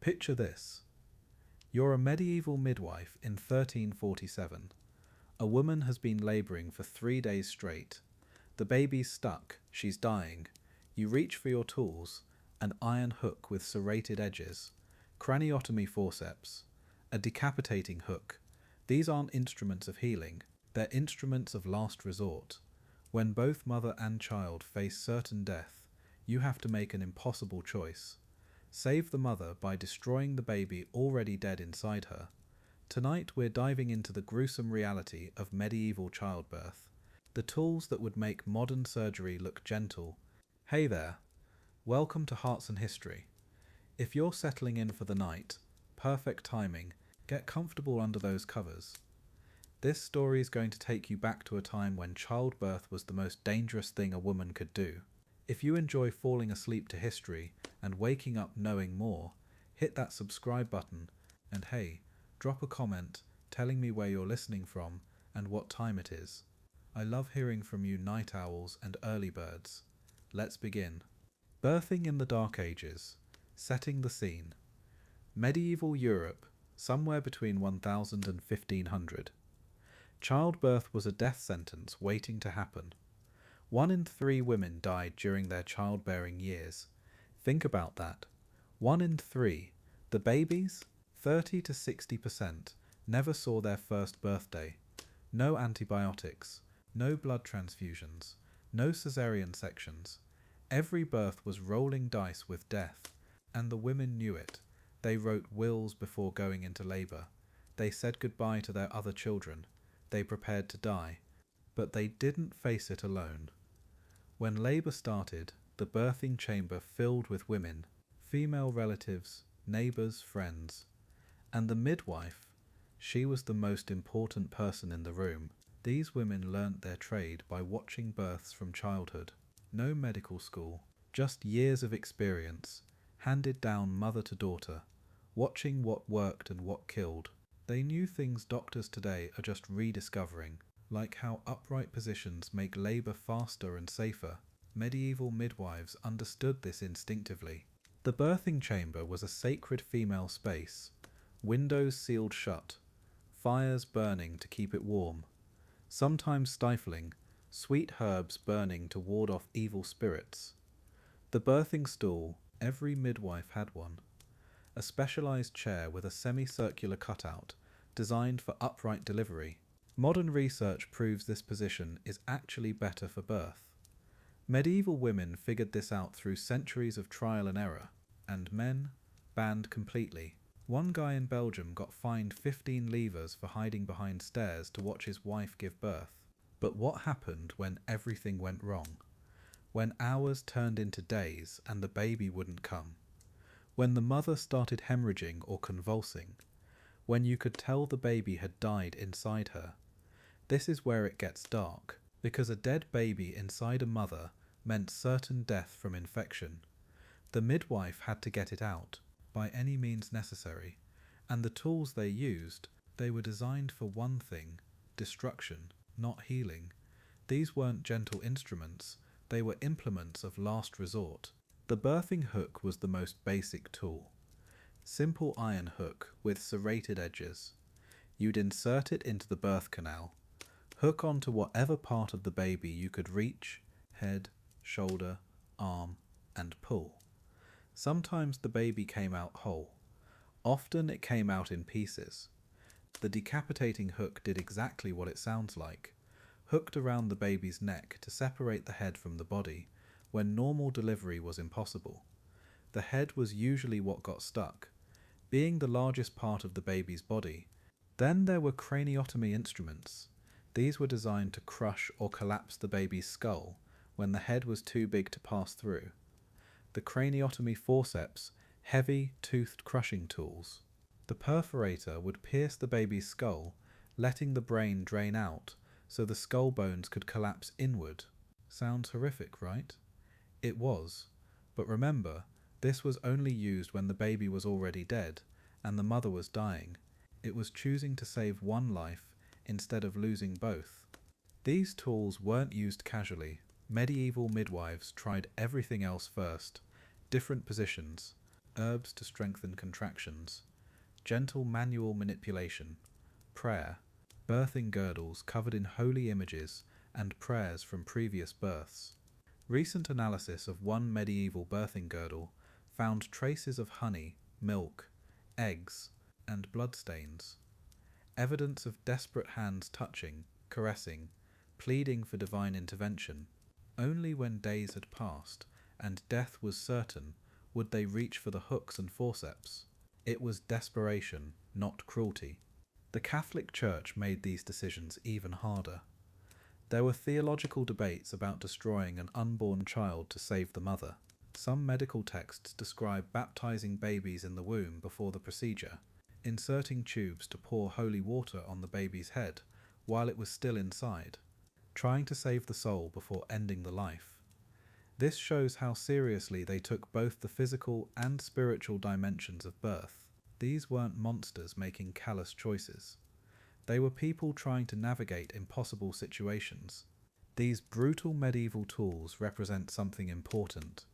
Picture this. You're a medieval midwife in 1347. A woman has been labouring for 3 days straight. The baby's stuck, she's dying. You reach for your tools, an iron hook with serrated edges, craniotomy forceps, a decapitating hook. These aren't instruments of healing, they're instruments of last resort. When both mother and child face certain death, you have to make an impossible choice. Save the mother by destroying the baby already dead inside her. Tonight we're diving into the gruesome reality of medieval childbirth, the tools that would make modern surgery look gentle. Hey there, welcome to Hearts and History. If you're settling in for the night, perfect timing, get comfortable under those covers. This story is going to take you back to a time when childbirth was the most dangerous thing a woman could do. If you enjoy falling asleep to history and waking up knowing more, hit that subscribe button and hey, drop a comment telling me where you're listening from and what time it is. I love hearing from you night owls and early birds. Let's begin. Birthing in the Dark Ages. Setting the scene. Medieval Europe, somewhere between 1000 and 1500. Childbirth was a death sentence waiting to happen. 1 in 3 women died during their childbearing years. Think about that. 1 in 3. The babies, 30 to 60%, never saw their first birthday. No antibiotics, no blood transfusions, no caesarean sections. Every birth was rolling dice with death, and the women knew it. They wrote wills before going into labour. They said goodbye to their other children. They prepared to die. But they didn't face it alone. When labour started, the birthing chamber filled with women, female relatives, neighbours, friends. And the midwife, she was the most important person in the room. These women learnt their trade by watching births from childhood. No medical school, just years of experience, handed down mother to daughter, watching what worked and what killed. They knew things doctors today are just rediscovering. Like how upright positions make labour faster and safer, medieval midwives understood this instinctively. The birthing chamber was a sacred female space, windows sealed shut, fires burning to keep it warm, sometimes stifling, sweet herbs burning to ward off evil spirits. The birthing stool, every midwife had one, a specialised chair with a semicircular cutout designed for upright delivery. Modern research proves this position is actually better for birth. Medieval women figured this out through centuries of trial and error, and men banned completely. One guy in Belgium got fined 15 livres for hiding behind stairs to watch his wife give birth. But what happened when everything went wrong? When hours turned into days and the baby wouldn't come? When the mother started hemorrhaging or convulsing? When you could tell the baby had died inside her? This is where it gets dark, because a dead baby inside a mother meant certain death from infection. The midwife had to get it out, by any means necessary, and the tools they used, they were designed for one thing, destruction, not healing. These weren't gentle instruments, they were implements of last resort. The birthing hook was the most basic tool. Simple iron hook with serrated edges. You'd insert it into the birth canal, hook onto whatever part of the baby you could reach, head, shoulder, arm, and pull. Sometimes the baby came out whole. Often it came out in pieces. The decapitating hook did exactly what it sounds like, hooked around the baby's neck to separate the head from the body when normal delivery was impossible. The head was usually what got stuck, being the largest part of the baby's body. Then there were craniotomy instruments. These were designed to crush or collapse the baby's skull when the head was too big to pass through. The craniotomy forceps, heavy, toothed crushing tools. The perforator would pierce the baby's skull, letting the brain drain out so the skull bones could collapse inward. Sounds horrific, right? It was. But remember, this was only used when the baby was already dead and the mother was dying. It was choosing to save one life instead of losing both. These tools weren't used casually. Medieval midwives tried everything else first. Different positions, herbs to strengthen contractions, gentle manual manipulation, prayer, birthing girdles covered in holy images and prayers from previous births. Recent analysis of one medieval birthing girdle found traces of honey, milk, eggs, and bloodstains, evidence of desperate hands touching, caressing, pleading for divine intervention. Only when days had passed and death was certain would they reach for the hooks and forceps. It was desperation, not cruelty. The Catholic Church made these decisions even harder. There were theological debates about destroying an unborn child to save the mother. Some medical texts describe baptizing babies in the womb before the procedure, inserting tubes to pour holy water on the baby's head while it was still inside, trying to save the soul before ending the life. This shows how seriously they took both the physical and spiritual dimensions of birth. These weren't monsters making callous choices. They were people trying to navigate impossible situations. These brutal medieval tools represent something important.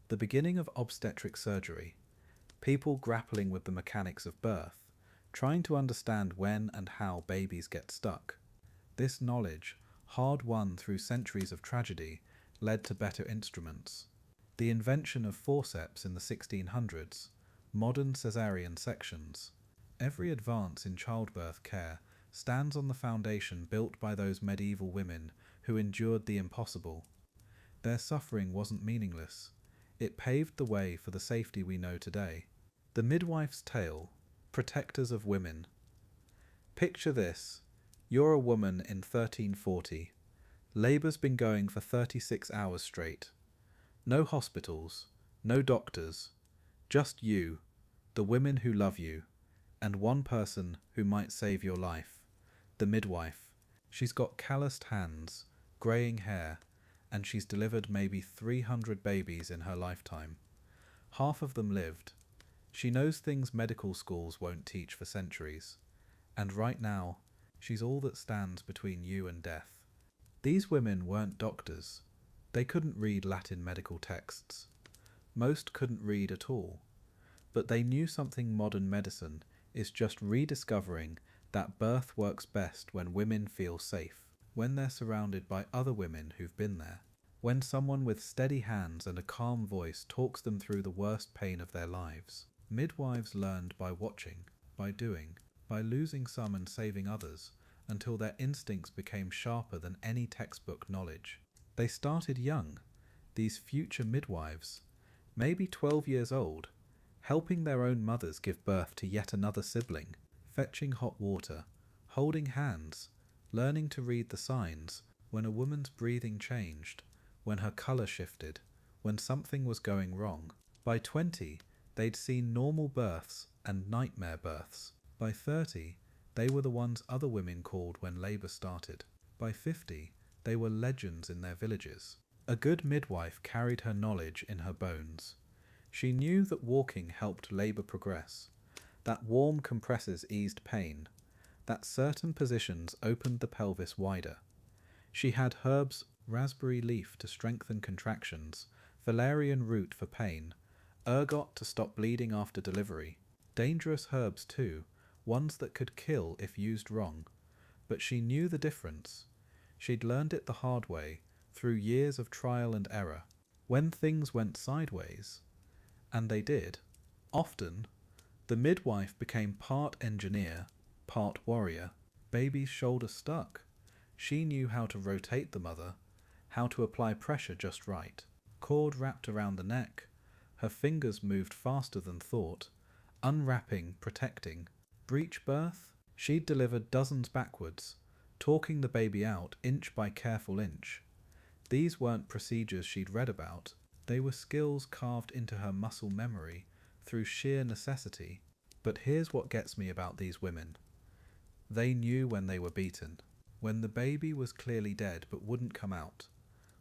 The beginning of obstetric surgery, people grappling with the mechanics of birth, trying to understand when and how babies get stuck. This knowledge, hard-won through centuries of tragedy, led to better instruments. The invention of forceps in the 1600s, modern caesarean sections. Every advance in childbirth care stands on the foundation built by those medieval women who endured the impossible. Their suffering wasn't meaningless. It paved the way for the safety we know today. The midwife's tale, protectors of women. Picture this. You're a woman in 1340. Labour's been going for 36 hours straight. No hospitals, no doctors, just you, the women who love you, and one person who might save your life, the midwife. She's got calloused hands, greying hair, and she's delivered maybe 300 babies in her lifetime. Half of them lived. She knows things medical schools won't teach for centuries. And right now, she's all that stands between you and death. These women weren't doctors. They couldn't read Latin medical texts. Most couldn't read at all. But they knew something modern medicine is just rediscovering that birth works best when women feel safe, when they're surrounded by other women who've been there, when someone with steady hands and a calm voice talks them through the worst pain of their lives. Midwives learned by watching, by doing, by losing some and saving others, until their instincts became sharper than any textbook knowledge. They started young, these future midwives, maybe 12 years old, helping their own mothers give birth to yet another sibling, fetching hot water, holding hands, learning to read the signs when a woman's breathing changed, when her colour shifted, when something was going wrong. By 20, they'd seen normal births and nightmare births. By 30, they were the ones other women called when labour started. By 50, they were legends in their villages. A good midwife carried her knowledge in her bones. She knew that walking helped labour progress, that warm compresses eased pain, that certain positions opened the pelvis wider. She had herbs, raspberry leaf to strengthen contractions, valerian root for pain, ergot to stop bleeding after delivery. Dangerous herbs too, ones that could kill if used wrong. But she knew the difference. She'd learned it the hard way, through years of trial and error. When things went sideways, and they did, often, the midwife became part engineer, part warrior. Baby's shoulder stuck. She knew how to rotate the mother, how to apply pressure just right. Cord wrapped around the neck. Her fingers moved faster than thought, unwrapping, protecting. Breech birth? She'd delivered dozens backwards, talking the baby out inch by careful inch. These weren't procedures she'd read about. They were skills carved into her muscle memory through sheer necessity. But here's what gets me about these women. They knew when they were beaten, when the baby was clearly dead but wouldn't come out,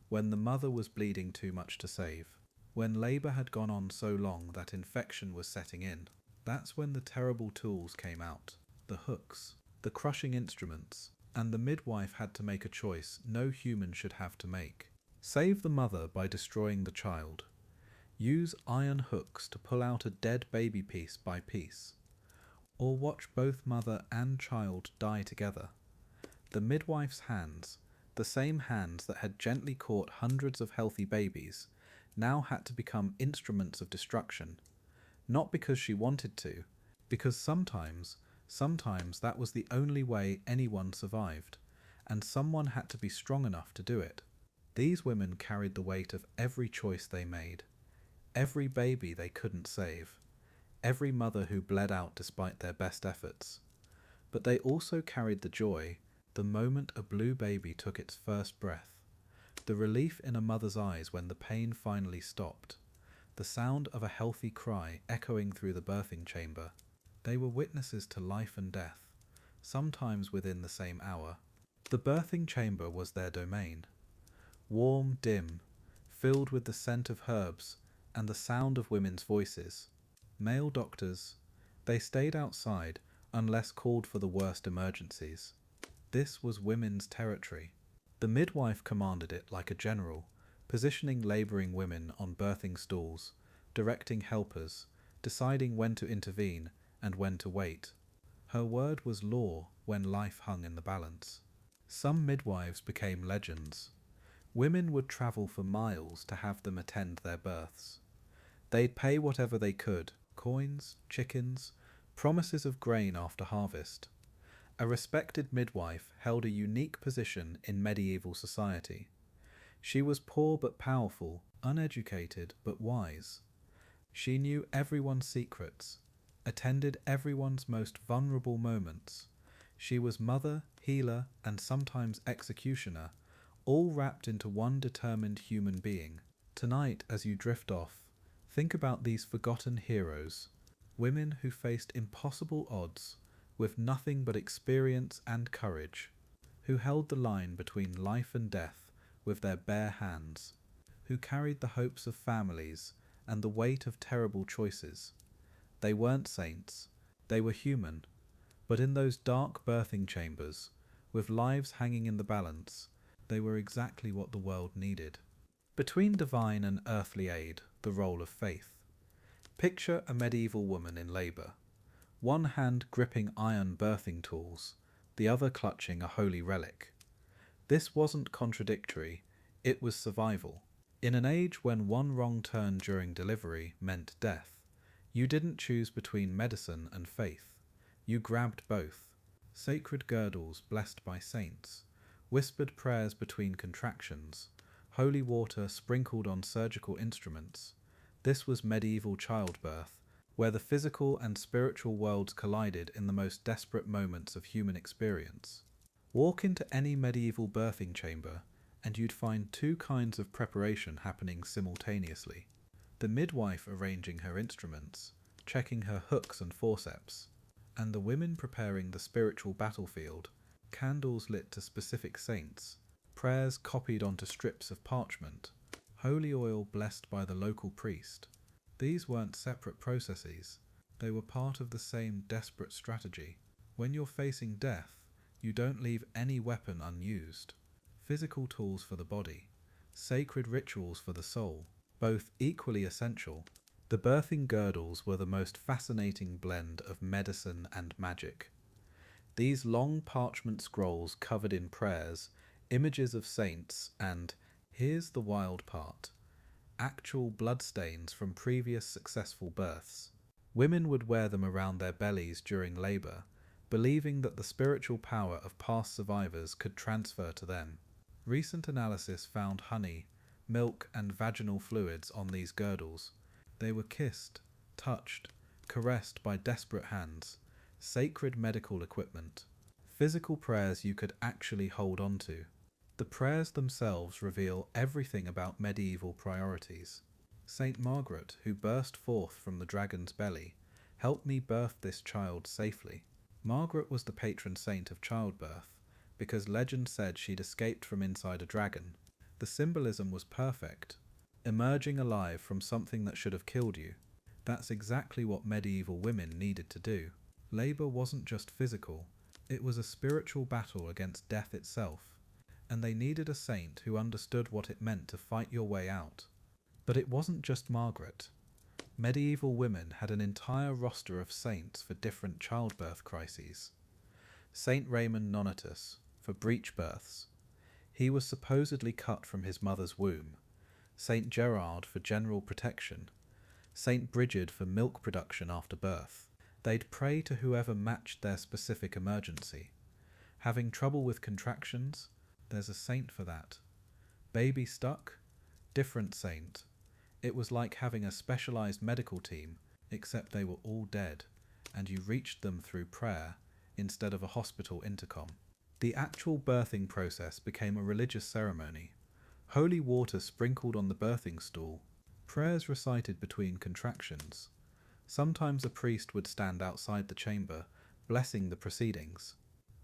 when the mother was bleeding too much to save, when labour had gone on so long that infection was setting in. That's when the terrible tools came out, the hooks, the crushing instruments, and the midwife had to make a choice no human should have to make. Save the mother by destroying the child. Use iron hooks to pull out a dead baby piece by piece, or watch both mother and child die together. The midwife's hands, the same hands that had gently caught hundreds of healthy babies, now had to become instruments of destruction, not because she wanted to, because sometimes that was the only way anyone survived, and someone had to be strong enough to do it. These women carried the weight of every choice they made, every baby they couldn't save, every mother who bled out despite their best efforts. But they also carried the joy, the moment a blue baby took its first breath, the relief in a mother's eyes when the pain finally stopped, the sound of a healthy cry echoing through the birthing chamber. They were witnesses to life and death, sometimes within the same hour. The birthing chamber was their domain. Warm, dim, filled with the scent of herbs and the sound of women's voices. Male doctors, they stayed outside unless called for the worst emergencies. This was women's territory. The midwife commanded it like a general, positioning labouring women on birthing stools, directing helpers, deciding when to intervene and when to wait. Her word was law when life hung in the balance. Some midwives became legends. Women would travel for miles to have them attend their births. They'd pay whatever they could, coins, chickens, promises of grain after harvest. A respected midwife held a unique position in medieval society. She was poor but powerful, uneducated but wise. She knew everyone's secrets, attended everyone's most vulnerable moments. She was mother, healer, and sometimes executioner, all wrapped into one determined human being. Tonight, as you drift off, think about these forgotten heroes, women who faced impossible odds with nothing but experience and courage, who held the line between life and death with their bare hands, who carried the hopes of families and the weight of terrible choices. They weren't saints, they were human, but in those dark birthing chambers, with lives hanging in the balance, they were exactly what the world needed. Between divine and earthly aid, the role of faith. Picture a medieval woman in labour, one hand gripping iron birthing tools, the other clutching a holy relic. This wasn't contradictory, it was survival. In an age when one wrong turn during delivery meant death, you didn't choose between medicine and faith. You grabbed both. Sacred girdles blessed by saints, whispered prayers between contractions, holy water sprinkled on surgical instruments. This was medieval childbirth, where the physical and spiritual worlds collided in the most desperate moments of human experience. Walk into any medieval birthing chamber, and you'd find two kinds of preparation happening simultaneously. The midwife arranging her instruments, checking her hooks and forceps, and the women preparing the spiritual battlefield, candles lit to specific saints, prayers copied onto strips of parchment, holy oil blessed by the local priest. These weren't separate processes, they were part of the same desperate strategy. When you're facing death, you don't leave any weapon unused. Physical tools for the body, sacred rituals for the soul, both equally essential. The birthing girdles were the most fascinating blend of medicine and magic. These long parchment scrolls covered in prayers, images of saints, and, here's the wild part, actual bloodstains from previous successful births. Women would wear them around their bellies during labour, believing that the spiritual power of past survivors could transfer to them. Recent analysis found honey, milk, and vaginal fluids on these girdles. They were kissed, touched, caressed by desperate hands, sacred medical equipment, physical prayers you could actually hold on to. The prayers themselves reveal everything about medieval priorities. Saint Margaret, who burst forth from the dragon's belly, helped me birth this child safely. Margaret was the patron saint of childbirth, because legend said she'd escaped from inside a dragon. The symbolism was perfect, emerging alive from something that should have killed you. That's exactly what medieval women needed to do. Labour wasn't just physical, it was a spiritual battle against death itself, and they needed a saint who understood what it meant to fight your way out. But it wasn't just Margaret. Medieval women had an entire roster of saints for different childbirth crises. Saint Raymond Nonatus for breech births. He was supposedly cut from his mother's womb. Saint Gerard for general protection. Saint Brigid for milk production after birth. They'd pray to whoever matched their specific emergency. Having trouble with contractions? There's a saint for that. Baby stuck? Different saint. It was like having a specialized medical team, except they were all dead, and you reached them through prayer instead of a hospital intercom. The actual birthing process became a religious ceremony. Holy water sprinkled on the birthing stool, prayers recited between contractions. Sometimes a priest would stand outside the chamber, blessing the proceedings.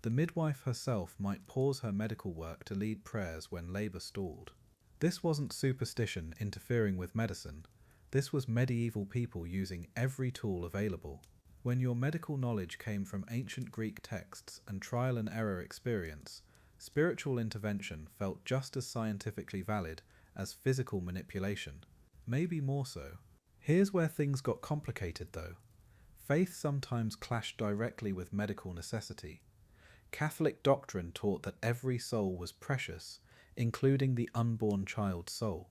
The midwife herself might pause her medical work to lead prayers when labour stalled. This wasn't superstition interfering with medicine. This was medieval people using every tool available. When your medical knowledge came from ancient Greek texts and trial and error experience, spiritual intervention felt just as scientifically valid as physical manipulation. Maybe more so. Here's where things got complicated though. Faith sometimes clashed directly with medical necessity. Catholic doctrine taught that every soul was precious, including the unborn child's soul.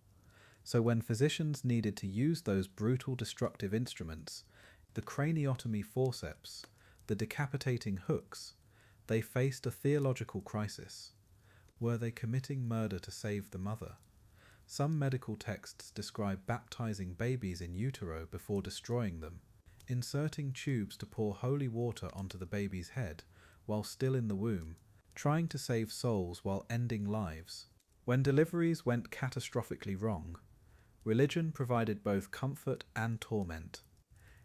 So when physicians needed to use those brutal destructive instruments, the craniotomy forceps, the decapitating hooks, they faced a theological crisis. Were they committing murder to save the mother? Some medical texts describe baptizing babies in utero before destroying them, inserting tubes to pour holy water onto the baby's head while still in the womb, trying to save souls while ending lives. When deliveries went catastrophically wrong, religion provided both comfort and torment.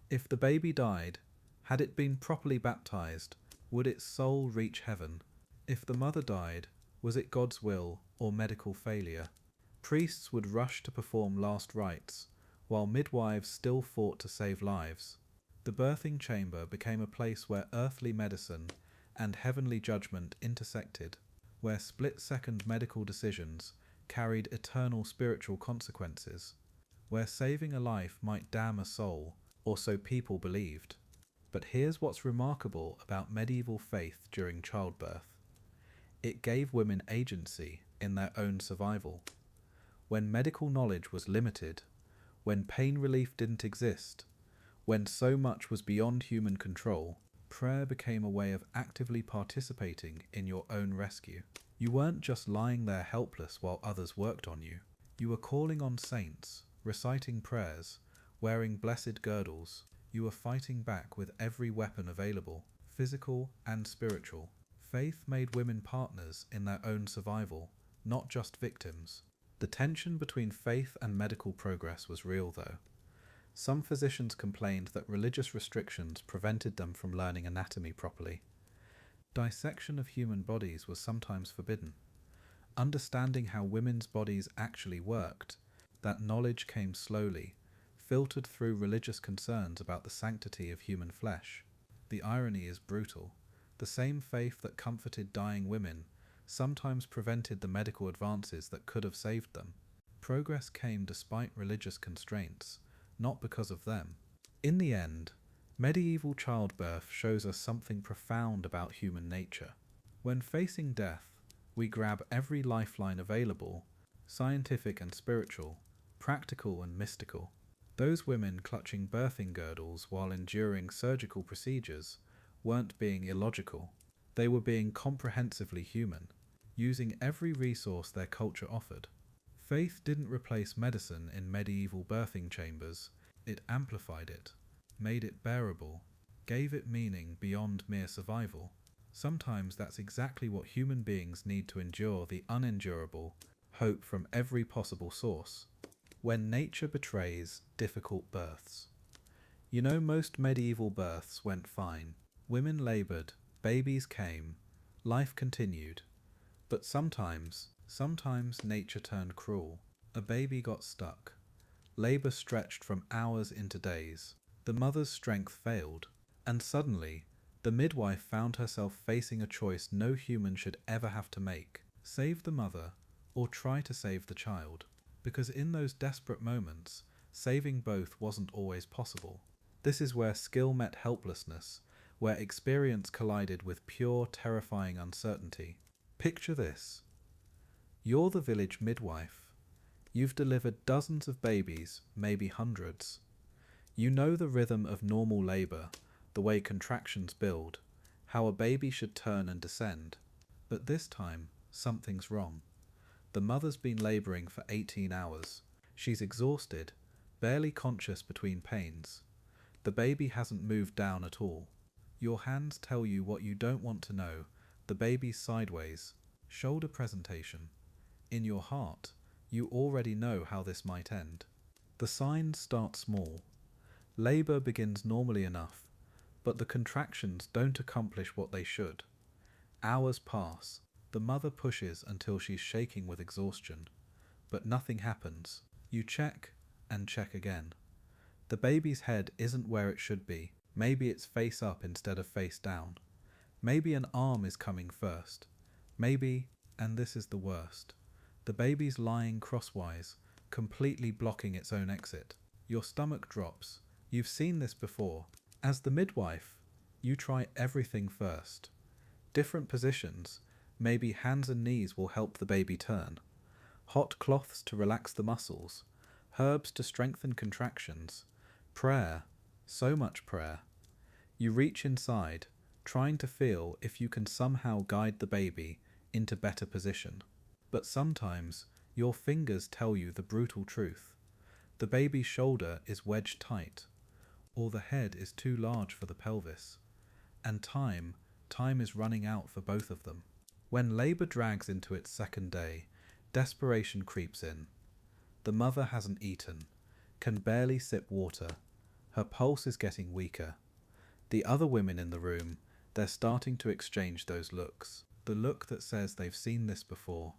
If the baby died, had it been properly baptized, would its soul reach heaven? If the mother died, was it God's will or medical failure? Priests would rush to perform last rites, while midwives still fought to save lives. The birthing chamber became a place where earthly medicine and heavenly judgment intersected, where split-second medical decisions carried eternal spiritual consequences, where saving a life might damn a soul, or so people believed. But here's what's remarkable about medieval faith during childbirth. It gave women agency in their own survival. When medical knowledge was limited, when pain relief didn't exist, when so much was beyond human control, prayer became a way of actively participating in your own rescue. You weren't just lying there helpless while others worked on you. You were calling on saints, reciting prayers, wearing blessed girdles. You were fighting back with every weapon available, physical and spiritual. Faith made women partners in their own survival, not just victims. The tension between faith and medical progress was real though. Some physicians complained that religious restrictions prevented them from learning anatomy properly. Dissection of human bodies was sometimes forbidden. Understanding how women's bodies actually worked, that knowledge came slowly, filtered through religious concerns about the sanctity of human flesh. The irony is brutal. The same faith that comforted dying women sometimes prevented the medical advances that could have saved them. Progress came despite religious constraints, not because of them. In the end, medieval childbirth shows us something profound about human nature. When facing death, we grab every lifeline available, scientific and spiritual, practical and mystical. Those women clutching birthing girdles while enduring surgical procedures weren't being illogical. They were being comprehensively human, using every resource their culture offered. Faith didn't replace medicine in medieval birthing chambers. It amplified it, made it bearable, gave it meaning beyond mere survival. Sometimes that's exactly what human beings need to endure the unendurable, hope from every possible source. When nature betrays difficult births. You know, most medieval births went fine. Women laboured, babies came, life continued. But sometimes nature turned cruel. A baby got stuck. Labour stretched from hours into days. The mother's strength failed. And suddenly, the midwife found herself facing a choice no human should ever have to make. Save the mother, or try to save the child. because in those desperate moments, saving both wasn't always possible. This is where skill met helplessness, where experience collided with pure, terrifying uncertainty. Picture this. You're the village midwife. You've delivered dozens of babies, maybe hundreds. You know the rhythm of normal labour, the way contractions build, how a baby should turn and descend. But this time, something's wrong. The mother's been labouring for 18 hours. She's exhausted, barely conscious between pains. The baby hasn't moved down at all. Your hands tell you what you don't want to know. The baby's sideways. Shoulder presentation. In your heart, you already know how this might end. The signs start small. Labour begins normally enough, but the contractions don't accomplish what they should. Hours pass. The mother pushes until she's shaking with exhaustion, but nothing happens. You check and check again. The baby's head isn't where it should be. Maybe it's face up instead of face down. Maybe an arm is coming first. Maybe, and this is the worst, the baby's lying crosswise, completely blocking its own exit. Your stomach drops. You've seen this before. As the midwife, you try everything first. Different positions, maybe hands and knees will help the baby turn. Hot cloths to relax the muscles. Herbs to strengthen contractions. Prayer, so much prayer. You reach inside, trying to feel if you can somehow guide the baby into better position. But sometimes your fingers tell you the brutal truth. The baby's shoulder is wedged tight, or the head is too large for the pelvis. And time is running out for both of them. When labour drags into its second day, desperation creeps in. The mother hasn't eaten, can barely sip water. Her pulse is getting weaker. The other women in the room, they're starting to exchange those looks. The look that says they've seen this before.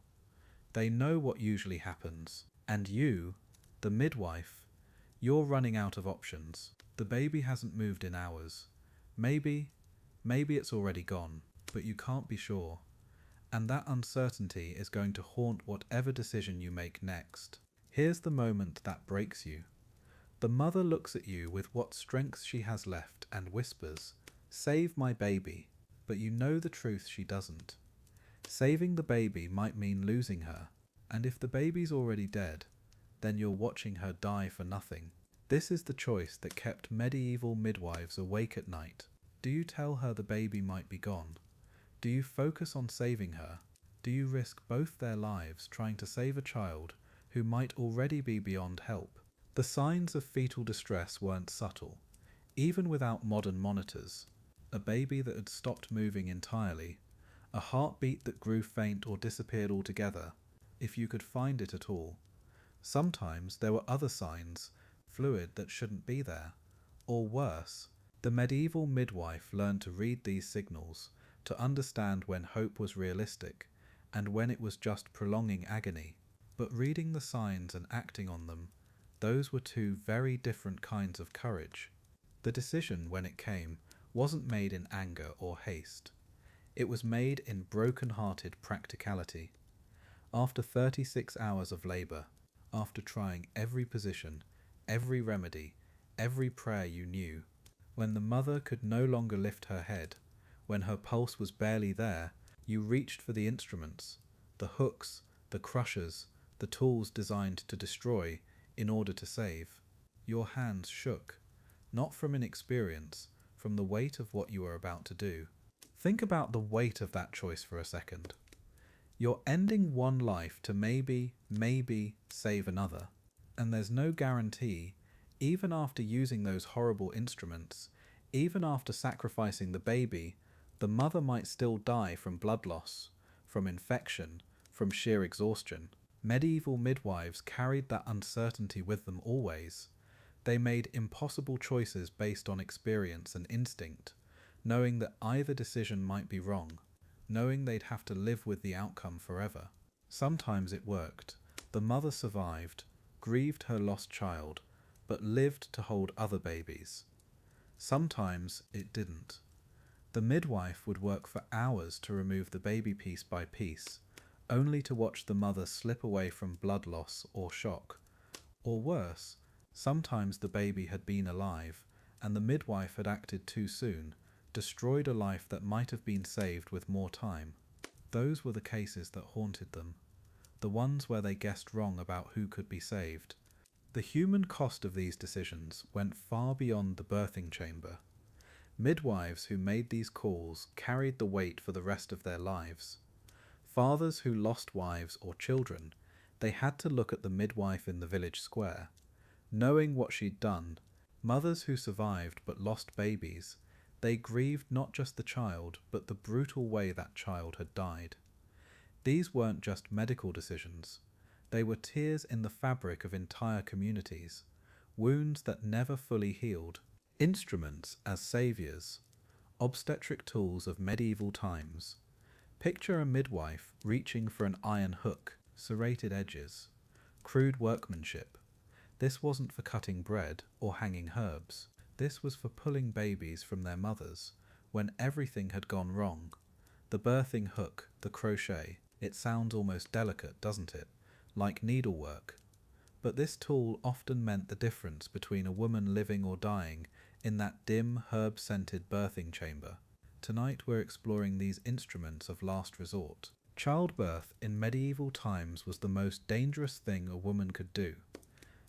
They know what usually happens. And you, the midwife, you're running out of options. The baby hasn't moved in hours. Maybe it's already gone, but you can't be sure. And that uncertainty is going to haunt whatever decision you make next. Here's the moment that breaks you. The mother looks at you with what strength she has left and whispers, "Save my baby." But you know the truth she doesn't. Saving the baby might mean losing her, and if the baby's already dead, then you're watching her die for nothing. This is the choice that kept medieval midwives awake at night. Do you tell her the baby might be gone? Do you focus on saving her? Do you risk both their lives trying to save a child who might already be beyond help? The signs of fetal distress weren't subtle. Even without modern monitors, a baby that had stopped moving entirely, a heartbeat that grew faint or disappeared altogether, if you could find it at all. Sometimes there were other signs, fluid that shouldn't be there. Or worse, the medieval midwife learned to read these signals, to understand when hope was realistic, and when it was just prolonging agony. But reading the signs and acting on them, those were two very different kinds of courage. The decision, when it came, wasn't made in anger or haste. It was made in broken-hearted practicality. After 36 hours of labour, after trying every position, every remedy, every prayer you knew, when the mother could no longer lift her head, when her pulse was barely there, you reached for the instruments, the hooks, the crushers, the tools designed to destroy in order to save. Your hands shook, not from inexperience, from the weight of what you were about to do. Think about the weight of that choice for a second. You're ending one life to maybe save another. And there's no guarantee, even after using those horrible instruments, even after sacrificing the baby, the mother might still die from blood loss, from infection, from sheer exhaustion. Medieval midwives carried that uncertainty with them always. They made impossible choices based on experience and instinct, knowing that either decision might be wrong, knowing they'd have to live with the outcome forever. Sometimes it worked. The mother survived, grieved her lost child, but lived to hold other babies. Sometimes it didn't. The midwife would work for hours to remove the baby piece by piece, only to watch the mother slip away from blood loss or shock. Or worse, sometimes the baby had been alive, and the midwife had acted too soon, destroyed a life that might have been saved with more time. Those were the cases that haunted them, the ones where they guessed wrong about who could be saved. The human cost of these decisions went far beyond the birthing chamber. Midwives who made these calls carried the weight for the rest of their lives. Fathers who lost wives or children, they had to look at the midwife in the village square, knowing what she'd done. Mothers who survived but lost babies, they grieved not just the child, but the brutal way that child had died. These weren't just medical decisions. They were tears in the fabric of entire communities, wounds that never fully healed. Instruments as saviours, obstetric tools of medieval times. Picture a midwife reaching for an iron hook, serrated edges, crude workmanship. This wasn't for cutting bread or hanging herbs. This was for pulling babies from their mothers when everything had gone wrong. The birthing hook, the crochet, it sounds almost delicate, doesn't it? Like needlework. But this tool often meant the difference between a woman living or dying in that dim, herb-scented birthing chamber. Tonight we're exploring these instruments of last resort. Childbirth in medieval times was the most dangerous thing a woman could do.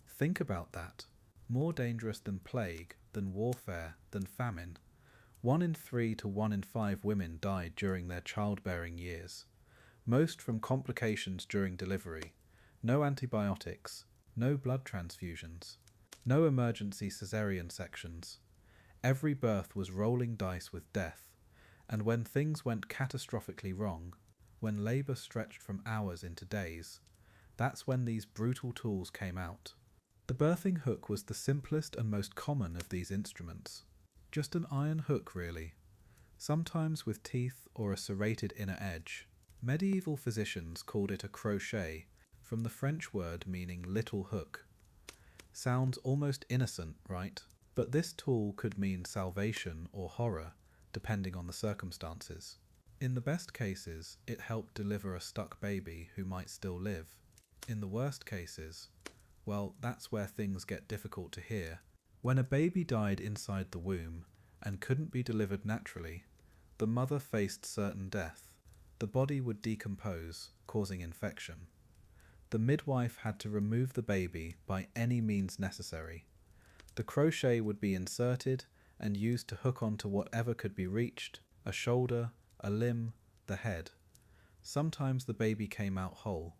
Think about that. More dangerous than plague, than warfare, than famine. 1 in 3 to 1 in 5 women died during their childbearing years. Most from complications during delivery. No antibiotics, no blood transfusions, no emergency caesarean sections. Every birth was rolling dice with death, and when things went catastrophically wrong, when labour stretched from hours into days, that's when these brutal tools came out. The birthing hook was the simplest and most common of these instruments. Just an iron hook, really, sometimes with teeth or a serrated inner edge. Medieval physicians called it a crochet, from the French word meaning little hook. Sounds almost innocent, right? But this tool could mean salvation or horror, depending on the circumstances. In the best cases, it helped deliver a stuck baby who might still live. In the worst cases, well, that's where things get difficult to hear. When a baby died inside the womb and couldn't be delivered naturally, the mother faced certain death. The body would decompose, causing infection. The midwife had to remove the baby by any means necessary. The crochet would be inserted and used to hook onto whatever could be reached, a shoulder, a limb, the head. Sometimes the baby came out whole.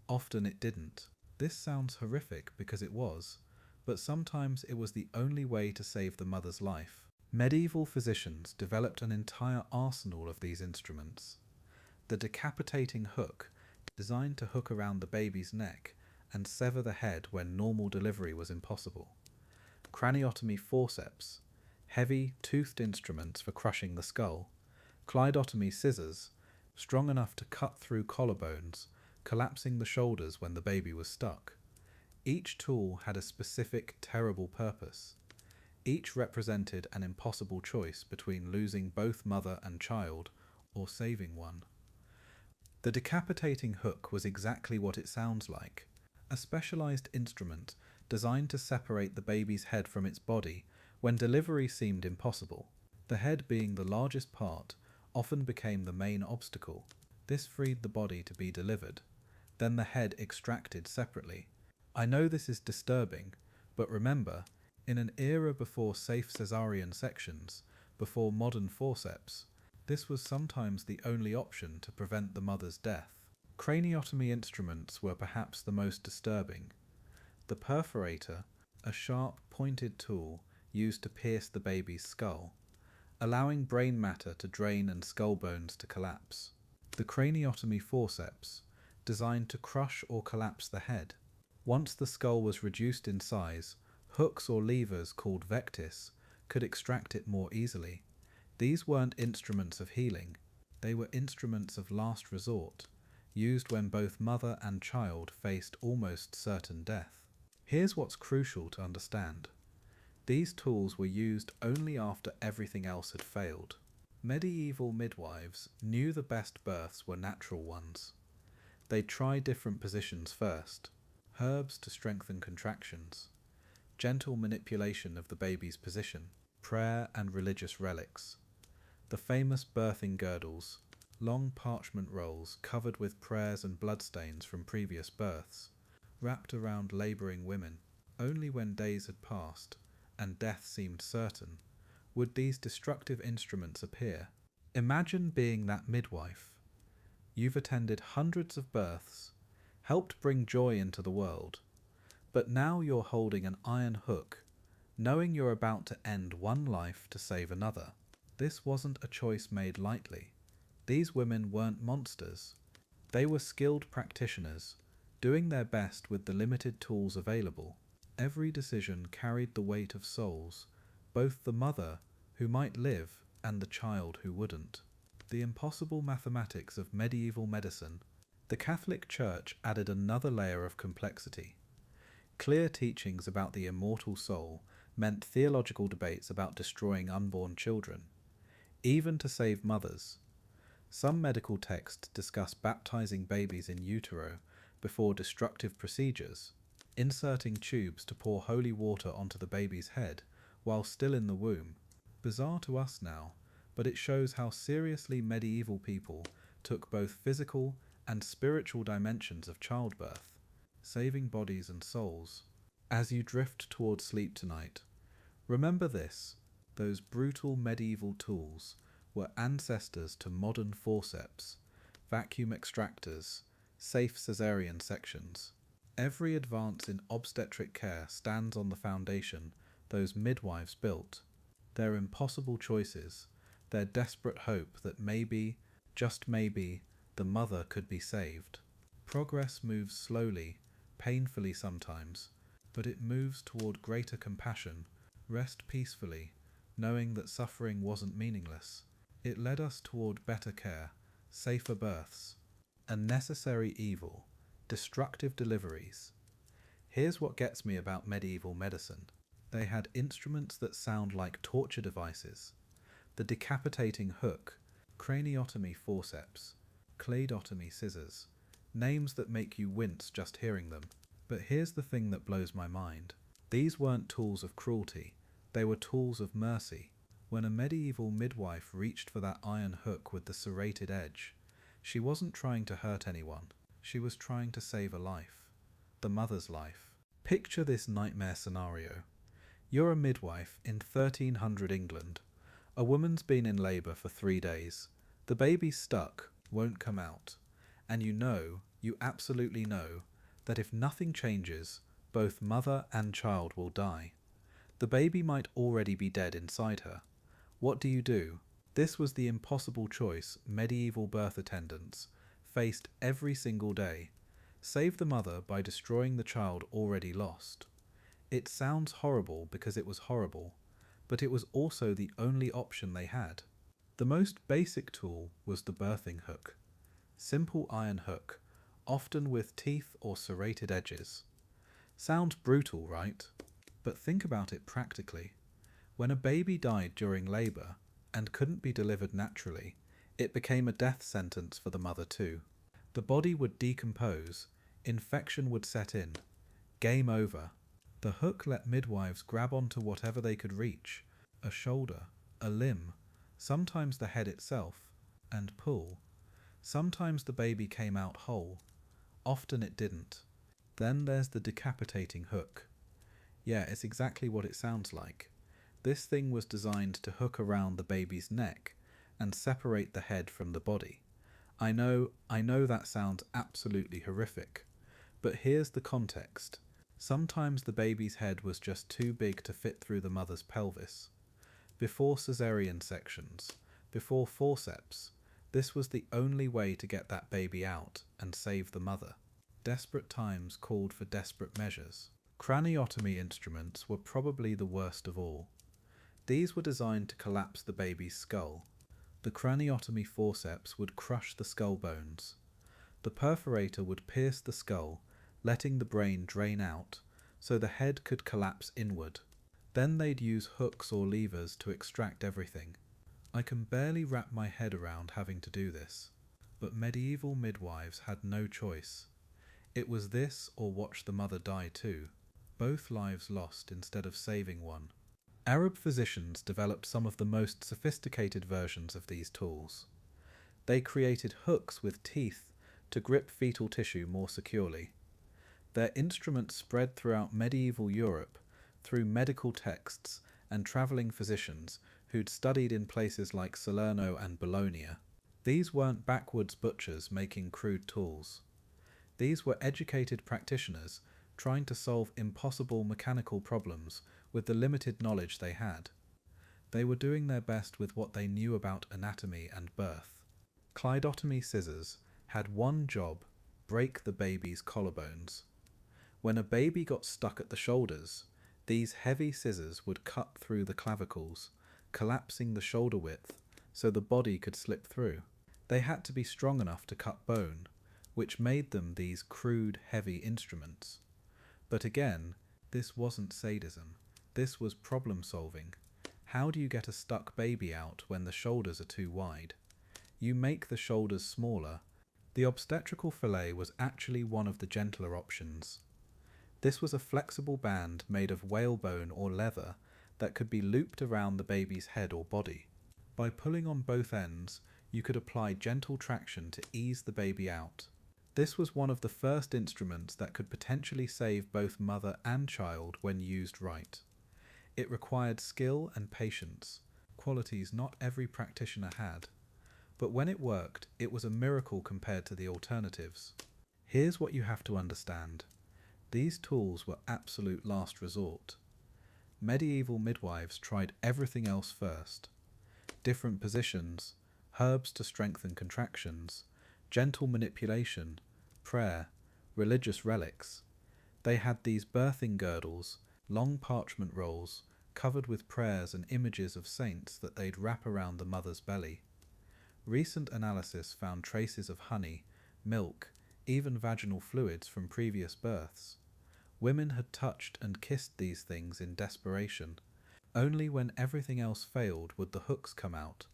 Often it didn't. This sounds horrific because it was, but sometimes it was the only way to save the mother's life. Medieval physicians developed an entire arsenal of these instruments. The decapitating hook, designed to hook around the baby's neck and sever the head when normal delivery was impossible. Craniotomy forceps, heavy, toothed instruments for crushing the skull. Cleidotomy scissors, strong enough to cut through collarbones, collapsing the shoulders when the baby was stuck. Each tool had a specific, terrible purpose. Each represented an impossible choice between losing both mother and child or saving one. The decapitating hook was exactly what it sounds like, a specialized instrument designed to separate the baby's head from its body when delivery seemed impossible. The head, being the largest part, often became the main obstacle. This freed the body to be delivered, then the head extracted separately. I know this is disturbing, but remember, in an era before safe caesarean sections, before modern forceps, this was sometimes the only option to prevent the mother's death. Craniotomy instruments were perhaps the most disturbing. The perforator, a sharp, pointed tool used to pierce the baby's skull, allowing brain matter to drain and skull bones to collapse. The craniotomy forceps, designed to crush or collapse the head. Once the skull was reduced in size, hooks or levers called vectis could extract it more easily. These weren't instruments of healing, they were instruments of last resort, used when both mother and child faced almost certain death. Here's what's crucial to understand. These tools were used only after everything else had failed. Medieval midwives knew the best births were natural ones. They'd try different positions first, herbs to strengthen contractions, gentle manipulation of the baby's position, prayer and religious relics, the famous birthing girdles, long parchment rolls covered with prayers and bloodstains from previous births, wrapped around labouring women. Only when days had passed, and death seemed certain, would these destructive instruments appear. Imagine being that midwife. You've attended hundreds of births, helped bring joy into the world, but now you're holding an iron hook, knowing you're about to end one life to save another. This wasn't a choice made lightly. These women weren't monsters. They were skilled practitioners, doing their best with the limited tools available. Every decision carried the weight of souls, both the mother, who might live, and the child who wouldn't. The impossible mathematics of medieval medicine. The Catholic Church added another layer of complexity. Clear teachings about the immortal soul meant theological debates about destroying unborn children, even to save mothers. Some medical texts discuss baptizing babies in utero before destructive procedures, inserting tubes to pour holy water onto the baby's head while still in the womb. Bizarre to us now, but it shows how seriously medieval people took both physical and spiritual dimensions of childbirth, saving bodies and souls. As you drift toward sleep tonight, remember this: those brutal medieval tools were ancestors to modern forceps, vacuum extractors, safe caesarean sections. Every advance in obstetric care stands on the foundation those midwives built, their impossible choices, their desperate hope that maybe, just maybe, the mother could be saved. Progress moves slowly, painfully sometimes, but it moves toward greater compassion. Rest peacefully, knowing that suffering wasn't meaningless. It led us toward better care, safer births, a necessary evil, destructive deliveries. Here's what gets me about medieval medicine. They had instruments that sound like torture devices. The decapitating hook, craniotomy forceps, cleidotomy scissors, names that make you wince just hearing them. But here's the thing that blows my mind. These weren't tools of cruelty, they were tools of mercy. When a medieval midwife reached for that iron hook with the serrated edge, she wasn't trying to hurt anyone, she was trying to save a life. The mother's life. Picture this nightmare scenario. You're a midwife in 1300 England. A woman's been in labour for 3 days. The baby's stuck, won't come out. And you absolutely know, that if nothing changes, both mother and child will die. The baby might already be dead inside her. What do? This was the impossible choice medieval birth attendants faced every single day. Save the mother by destroying the child already lost. It sounds horrible because it was horrible, but it was also the only option they had. The most basic tool was the birthing hook. Simple iron hook, often with teeth or serrated edges. Sounds brutal, right? But think about it practically. When a baby died during labour and couldn't be delivered naturally, it became a death sentence for the mother too. The body would decompose, infection would set in. Game over. The hook let midwives grab onto whatever they could reach, a shoulder, a limb, sometimes the head itself, and pull. Sometimes the baby came out whole, often it didn't. Then there's the decapitating hook. Yeah, it's exactly what it sounds like. This thing was designed to hook around the baby's neck and separate the head from the body. I know that sounds absolutely horrific, but here's the context. Sometimes the baby's head was just too big to fit through the mother's pelvis. Before caesarean sections, before forceps, this was the only way to get that baby out and save the mother. Desperate times called for desperate measures. Craniotomy instruments were probably the worst of all. These were designed to collapse the baby's skull. The craniotomy forceps would crush the skull bones. The perforator would pierce the skull, letting the brain drain out, so the head could collapse inward. Then they'd use hooks or levers to extract everything. I can barely wrap my head around having to do this. But medieval midwives had no choice. It was this or watch the mother die too. Both lives lost instead of saving one. Arab physicians developed some of the most sophisticated versions of these tools. They created hooks with teeth to grip fetal tissue more securely. Their instruments spread throughout medieval Europe through medical texts and travelling physicians who'd studied in places like Salerno and Bologna. These weren't backwoods butchers making crude tools. These were educated practitioners trying to solve impossible mechanical problems with the limited knowledge they had. They were doing their best with what they knew about anatomy and birth. Cleidotomy scissors had one job: break the baby's collarbones. When a baby got stuck at the shoulders, these heavy scissors would cut through the clavicles, collapsing the shoulder width so the body could slip through. They had to be strong enough to cut bone, which made them these crude, heavy instruments. But again, this wasn't sadism. This was problem solving. How do you get a stuck baby out when the shoulders are too wide? You make the shoulders smaller. The obstetrical fillet was actually one of the gentler options. This was a flexible band made of whalebone or leather that could be looped around the baby's head or body. By pulling on both ends, you could apply gentle traction to ease the baby out. This was one of the first instruments that could potentially save both mother and child when used right. It required skill and patience, qualities not every practitioner had. But when it worked, it was a miracle compared to the alternatives. Here's what you have to understand. These tools were absolute last resort. Medieval midwives tried everything else first. Different positions, herbs to strengthen contractions, gentle manipulation, prayer, religious relics. They had these birthing girdles, long parchment rolls, covered with prayers and images of saints that they'd wrap around the mother's belly. Recent analysis found traces of honey, milk, even vaginal fluids from previous births. Women had touched and kissed these things in desperation. Only when everything else failed would the hooks come out.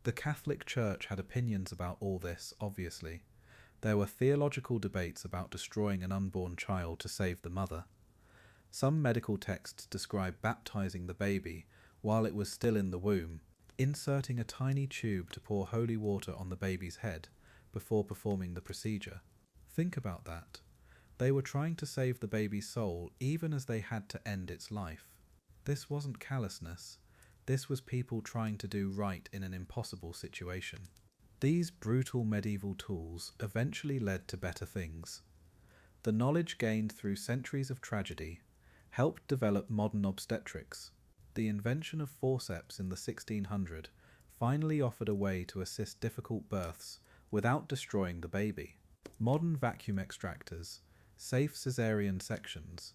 The Catholic Church had opinions about all this, obviously. There were theological debates about destroying an unborn child to save the mother. Some medical texts describe baptizing the baby while it was still in the womb, inserting a tiny tube to pour holy water on the baby's head before performing the procedure. Think about that. They were trying to save the baby's soul even as they had to end its life. This wasn't callousness. This was people trying to do right in an impossible situation. These brutal medieval tools eventually led to better things. The knowledge gained through centuries of tragedy helped develop modern obstetrics. The invention of forceps in the 1600s finally offered a way to assist difficult births without destroying the baby. Modern vacuum extractors, safe caesarean sections,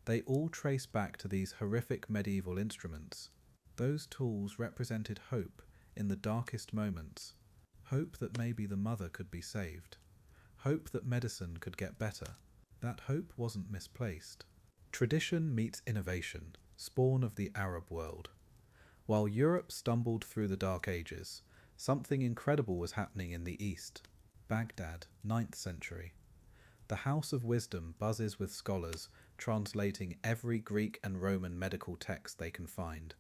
they all trace back to these horrific medieval instruments. Those tools represented hope in the darkest moments. Hope that maybe the mother could be saved. Hope that medicine could get better. That hope wasn't misplaced. Tradition meets innovation, spawn of the Arab world. While Europe stumbled through the Dark Ages, something incredible was happening in the East. Baghdad, 9th century. The House of Wisdom buzzes with scholars translating every Greek and Roman medical text they can find.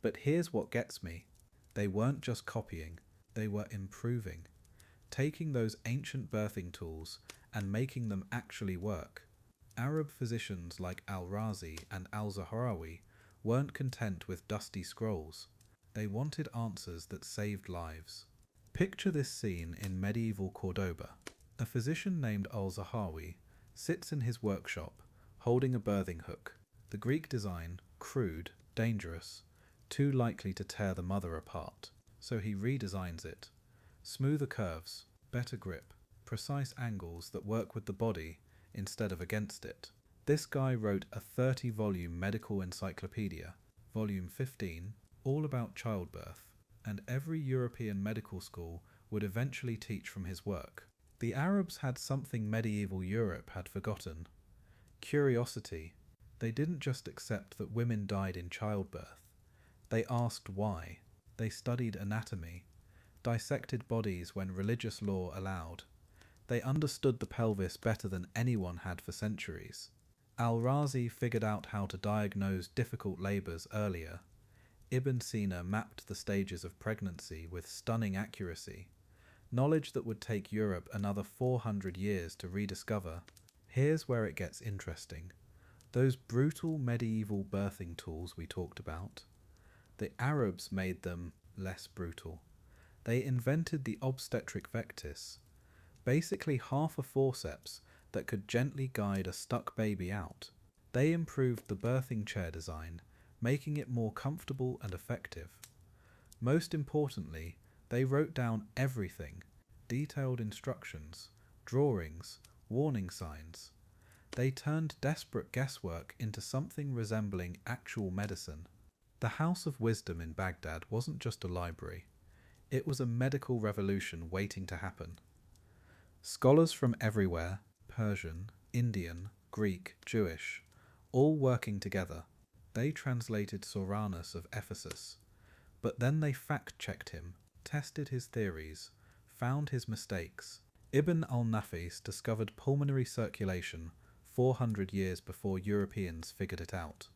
But here's what gets me. They weren't just copying, they were improving, taking those ancient birthing tools and making them actually work. Arab physicians like al-Razi and al-Zahrawi weren't content with dusty scrolls. They wanted answers that saved lives. Picture this scene in medieval Cordoba. A physician named al-Zahrawi sits in his workshop, holding a birthing hook. The Greek design, crude, dangerous, too likely to tear the mother apart. So he redesigns it. Smoother curves, better grip, precise angles that work with the body instead of against it. This guy wrote a 30-volume medical encyclopedia, volume 15, all about childbirth, and every European medical school would eventually teach from his work. The Arabs had something medieval Europe had forgotten: curiosity. They didn't just accept that women died in childbirth. They asked why. They studied anatomy. dissected bodies when religious law allowed. They understood the pelvis better than anyone had for centuries. Al-Razi figured out how to diagnose difficult labours earlier. Ibn Sina mapped the stages of pregnancy with stunning accuracy, knowledge that would take Europe another 400 years to rediscover. Here's where it gets interesting. Those brutal medieval birthing tools we talked about, the Arabs made them less brutal. They invented the obstetric vectis, basically half a forceps that could gently guide a stuck baby out. They improved the birthing chair design, making it more comfortable and effective. Most importantly, they wrote down everything, detailed instructions, drawings, warning signs. They turned desperate guesswork into something resembling actual medicine. The House of Wisdom in Baghdad wasn't just a library. It was a medical revolution waiting to happen. Scholars from everywhere, Persian, Indian, Greek, Jewish, all working together. They translated Soranus of Ephesus, but then they fact-checked him, tested his theories, found his mistakes. Ibn al-Nafis discovered pulmonary circulation 400 years before Europeans figured it out.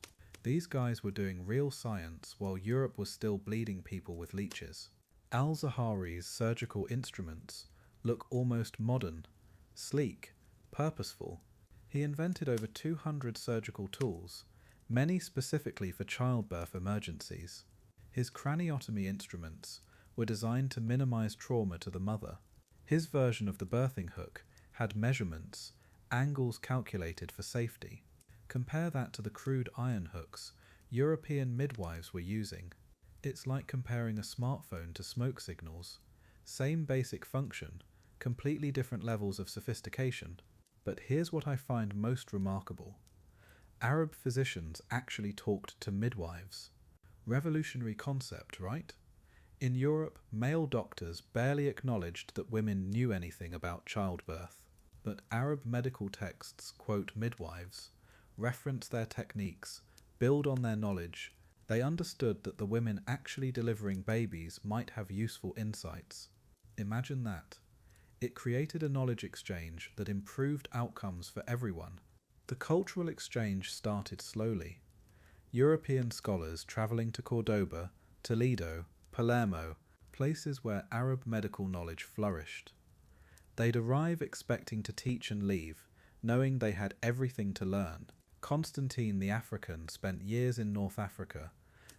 These guys were doing real science while Europe was still bleeding people with leeches. Al-Zahari's surgical instruments look almost modern, sleek, purposeful. He invented over 200 surgical tools, many specifically for childbirth emergencies. His craniotomy instruments were designed to minimize trauma to the mother. His version of the birthing hook had measurements, angles calculated for safety. Compare that to the crude iron hooks European midwives were using. It's like comparing a smartphone to smoke signals. Same basic function, completely different levels of sophistication. But here's what I find most remarkable. Arab physicians actually talked to midwives. Revolutionary concept, right? In Europe, male doctors barely acknowledged that women knew anything about childbirth. But Arab medical texts quote midwives, reference their techniques, build on their knowledge. They understood that the women actually delivering babies might have useful insights. Imagine that. It created a knowledge exchange that improved outcomes for everyone. The cultural exchange started slowly. European scholars travelling to Cordoba, Toledo, Palermo, places where Arab medical knowledge flourished. They'd arrive expecting to teach and leave, knowing they had everything to learn. Constantine the African spent years in North Africa,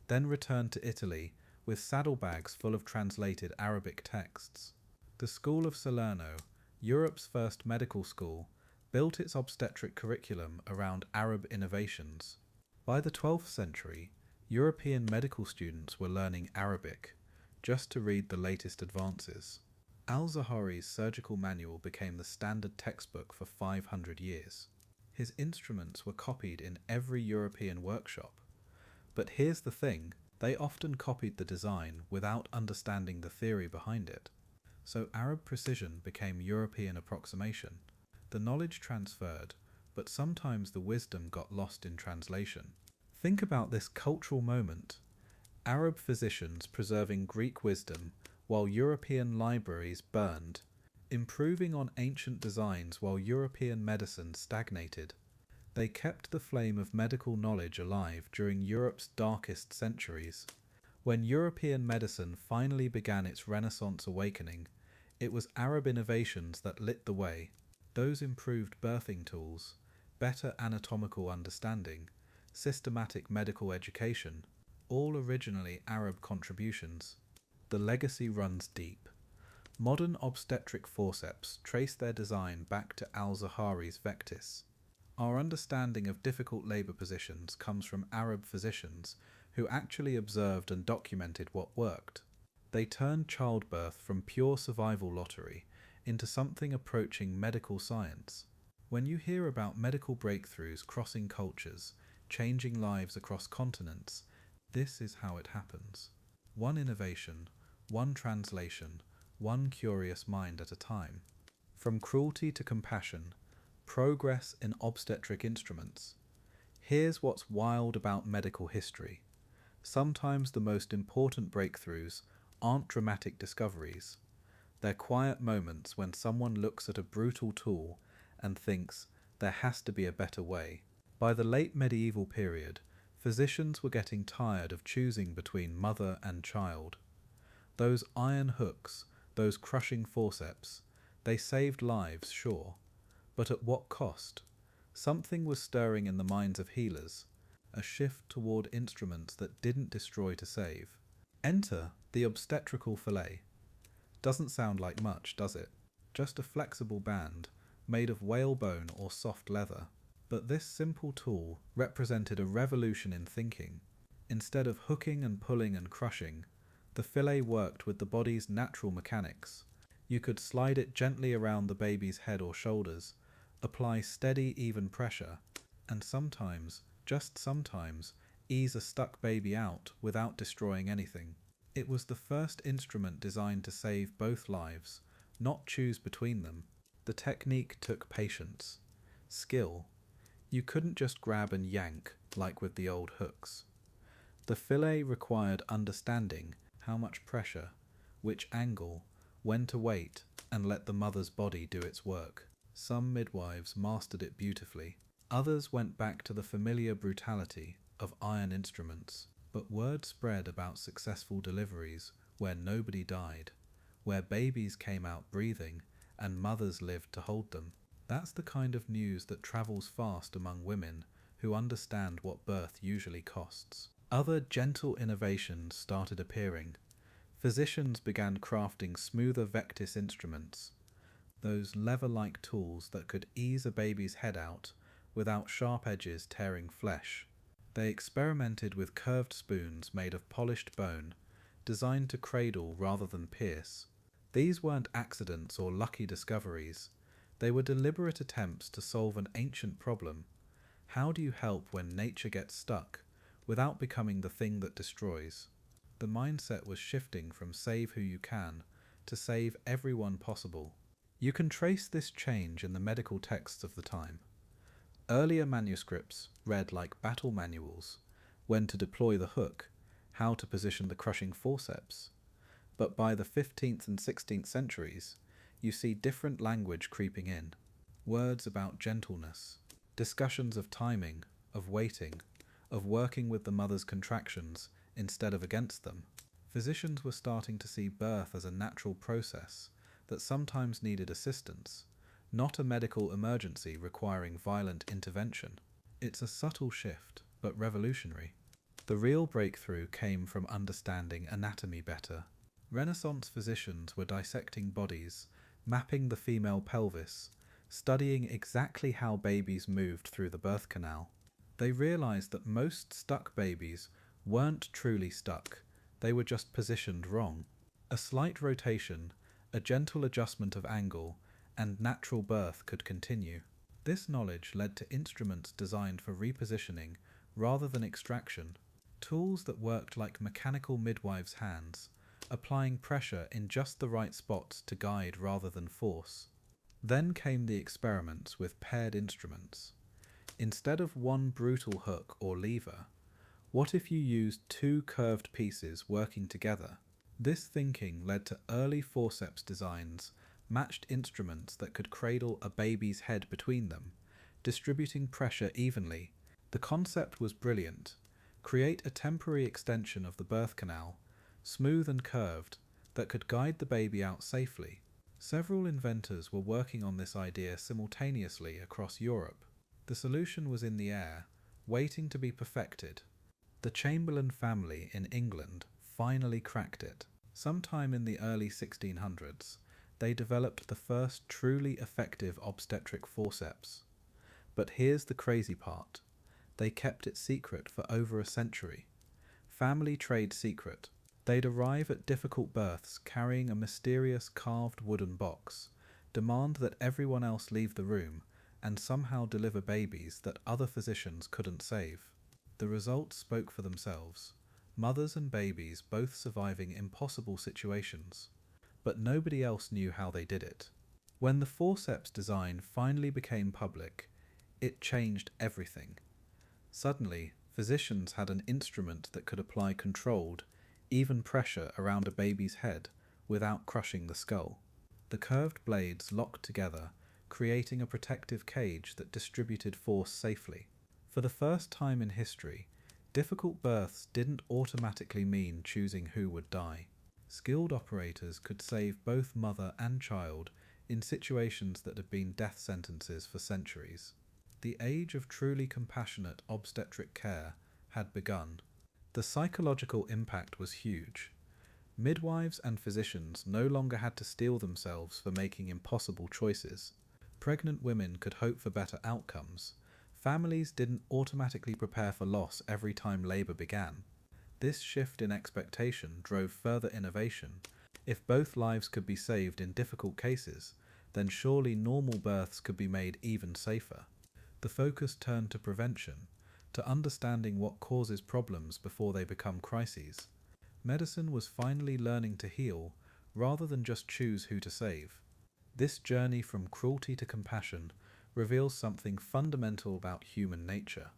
then returned to Italy with saddlebags full of translated Arabic texts. The School of Salerno, Europe's first medical school, built its obstetric curriculum around Arab innovations. By the 12th century, European medical students were learning Arabic, just to read the latest advances. Al-Zahari's surgical manual became the standard textbook for 500 years. His instruments were copied in every European workshop. But here's the thing, they often copied the design without understanding the theory behind it. So Arab precision became European approximation. The knowledge transferred, but sometimes the wisdom got lost in translation. Think about this cultural moment. Arab physicians preserving Greek wisdom while European libraries burned, improving on ancient designs while European medicine stagnated. They kept the flame of medical knowledge alive during Europe's darkest centuries. When European medicine finally began its Renaissance awakening, it was Arab innovations that lit the way. Those improved birthing tools, better anatomical understanding, systematic medical education, all originally Arab contributions. The legacy runs deep. Modern obstetric forceps trace their design back to Al-Zahari's vectis. Our understanding of difficult labour positions comes from Arab physicians who actually observed and documented what worked. They turned childbirth from pure survival lottery into something approaching medical science. When you hear about medical breakthroughs crossing cultures, changing lives across continents, this is how it happens. One innovation, one translation, one curious mind at a time. From cruelty to compassion, progress in obstetric instruments. Here's what's wild about medical history. Sometimes the most important breakthroughs aren't dramatic discoveries. They're quiet moments when someone looks at a brutal tool and thinks, there has to be a better way. By the late medieval period, physicians were getting tired of choosing between mother and child. Those iron hooks, those crushing forceps, they saved lives, sure, but at what cost? Something was stirring in the minds of healers, a shift toward instruments that didn't destroy to save. Enter the obstetrical fillet. Doesn't sound like much, does it? Just a flexible band, made of whalebone or soft leather. But this simple tool represented a revolution in thinking. Instead of hooking and pulling and crushing, the fillet worked with the body's natural mechanics. You could slide it gently around the baby's head or shoulders, apply steady, even pressure, and sometimes, just sometimes, ease a stuck baby out without destroying anything. It was the first instrument designed to save both lives, not choose between them. The technique took patience, skill. You couldn't just grab and yank like with the old hooks. The fillet required understanding how much pressure, which angle, when to wait, and let the mother's body do its work. Some midwives mastered it beautifully. Others went back to the familiar brutality of iron instruments. But word spread about successful deliveries where nobody died, where babies came out breathing and mothers lived to hold them. That's the kind of news that travels fast among women who understand what birth usually costs. Other gentle innovations started appearing. Physicians began crafting smoother vectis instruments, those lever-like tools that could ease a baby's head out without sharp edges tearing flesh. They experimented with curved spoons made of polished bone, designed to cradle rather than pierce. These weren't accidents or lucky discoveries. They were deliberate attempts to solve an ancient problem. How do you help when nature gets stuck, without becoming the thing that destroys? The mindset was shifting from save who you can, to save everyone possible. You can trace this change in the medical texts of the time. Earlier manuscripts read like battle manuals, when to deploy the hook, how to position the crushing forceps. But by the 15th and 16th centuries, you see different language creeping in. Words about gentleness, discussions of timing, of waiting, of working with the mother's contractions instead of against them. Physicians were starting to see birth as a natural process that sometimes needed assistance, not a medical emergency requiring violent intervention. It's a subtle shift, but revolutionary. The real breakthrough came from understanding anatomy better. Renaissance physicians were dissecting bodies, mapping the female pelvis, studying exactly how babies moved through the birth canal. They realized that most stuck babies weren't truly stuck, they were just positioned wrong. A slight rotation, a gentle adjustment of angle, and natural birth could continue. This knowledge led to instruments designed for repositioning rather than extraction, tools that worked like mechanical midwives' hands, applying pressure in just the right spots to guide rather than force. Then came the experiments with paired instruments. Instead of one brutal hook or lever, what if you used two curved pieces working together? This thinking led to early forceps designs, matched instruments that could cradle a baby's head between them, distributing pressure evenly. The concept was brilliant. Create a temporary extension of the birth canal, smooth and curved, that could guide the baby out safely. Several inventors were working on this idea simultaneously across Europe. The solution was in the air, waiting to be perfected. The Chamberlain family in England finally cracked it. Sometime in the early 1600s, they developed the first truly effective obstetric forceps. But here's the crazy part. They kept it secret for over a century. Family trade secret. They'd arrive at difficult births carrying a mysterious carved wooden box, demand that everyone else leave the room, and somehow deliver babies that other physicians couldn't save. The results spoke for themselves. Mothers and babies both surviving impossible situations. But nobody else knew how they did it. When the forceps design finally became public, it changed everything. Suddenly, physicians had an instrument that could apply controlled, even pressure around a baby's head without crushing the skull. The curved blades locked together, creating a protective cage that distributed force safely. For the first time in history, difficult births didn't automatically mean choosing who would die. Skilled operators could save both mother and child in situations that had been death sentences for centuries. The age of truly compassionate obstetric care had begun. The psychological impact was huge. Midwives and physicians no longer had to steel themselves for making impossible choices. Pregnant women could hope for better outcomes. Families didn't automatically prepare for loss every time labour began. This shift in expectation drove further innovation. If both lives could be saved in difficult cases, then surely normal births could be made even safer. The focus turned to prevention, to understanding what causes problems before they become crises. Medicine was finally learning to heal rather than just choose who to save. This journey from cruelty to compassion reveals something fundamental about human nature.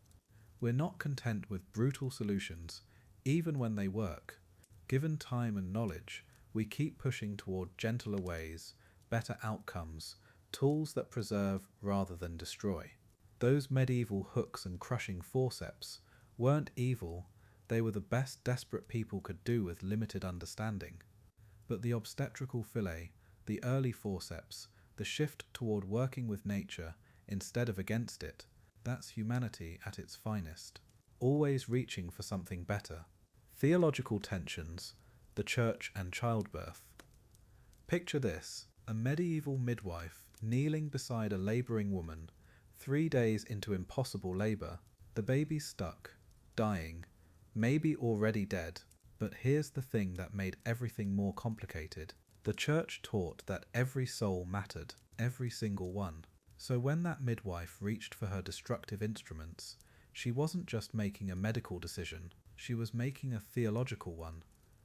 We're not content with brutal solutions, even when they work. Given time and knowledge, we keep pushing toward gentler ways, better outcomes, tools that preserve rather than destroy. Those medieval hooks and crushing forceps weren't evil, they were the best desperate people could do with limited understanding. But the obstetrical fillet, the early forceps, the shift toward working with nature instead of against it, that's humanity at its finest, always reaching for something better. Theological tensions, the church and childbirth. Picture this, a medieval midwife kneeling beside a labouring woman, 3 days into impossible labour. The baby's stuck, dying, maybe already dead. But here's the thing that made everything more complicated. The church taught that every soul mattered, every single one. So when that midwife reached for her destructive instruments, she wasn't just making a medical decision, she was making a theological one.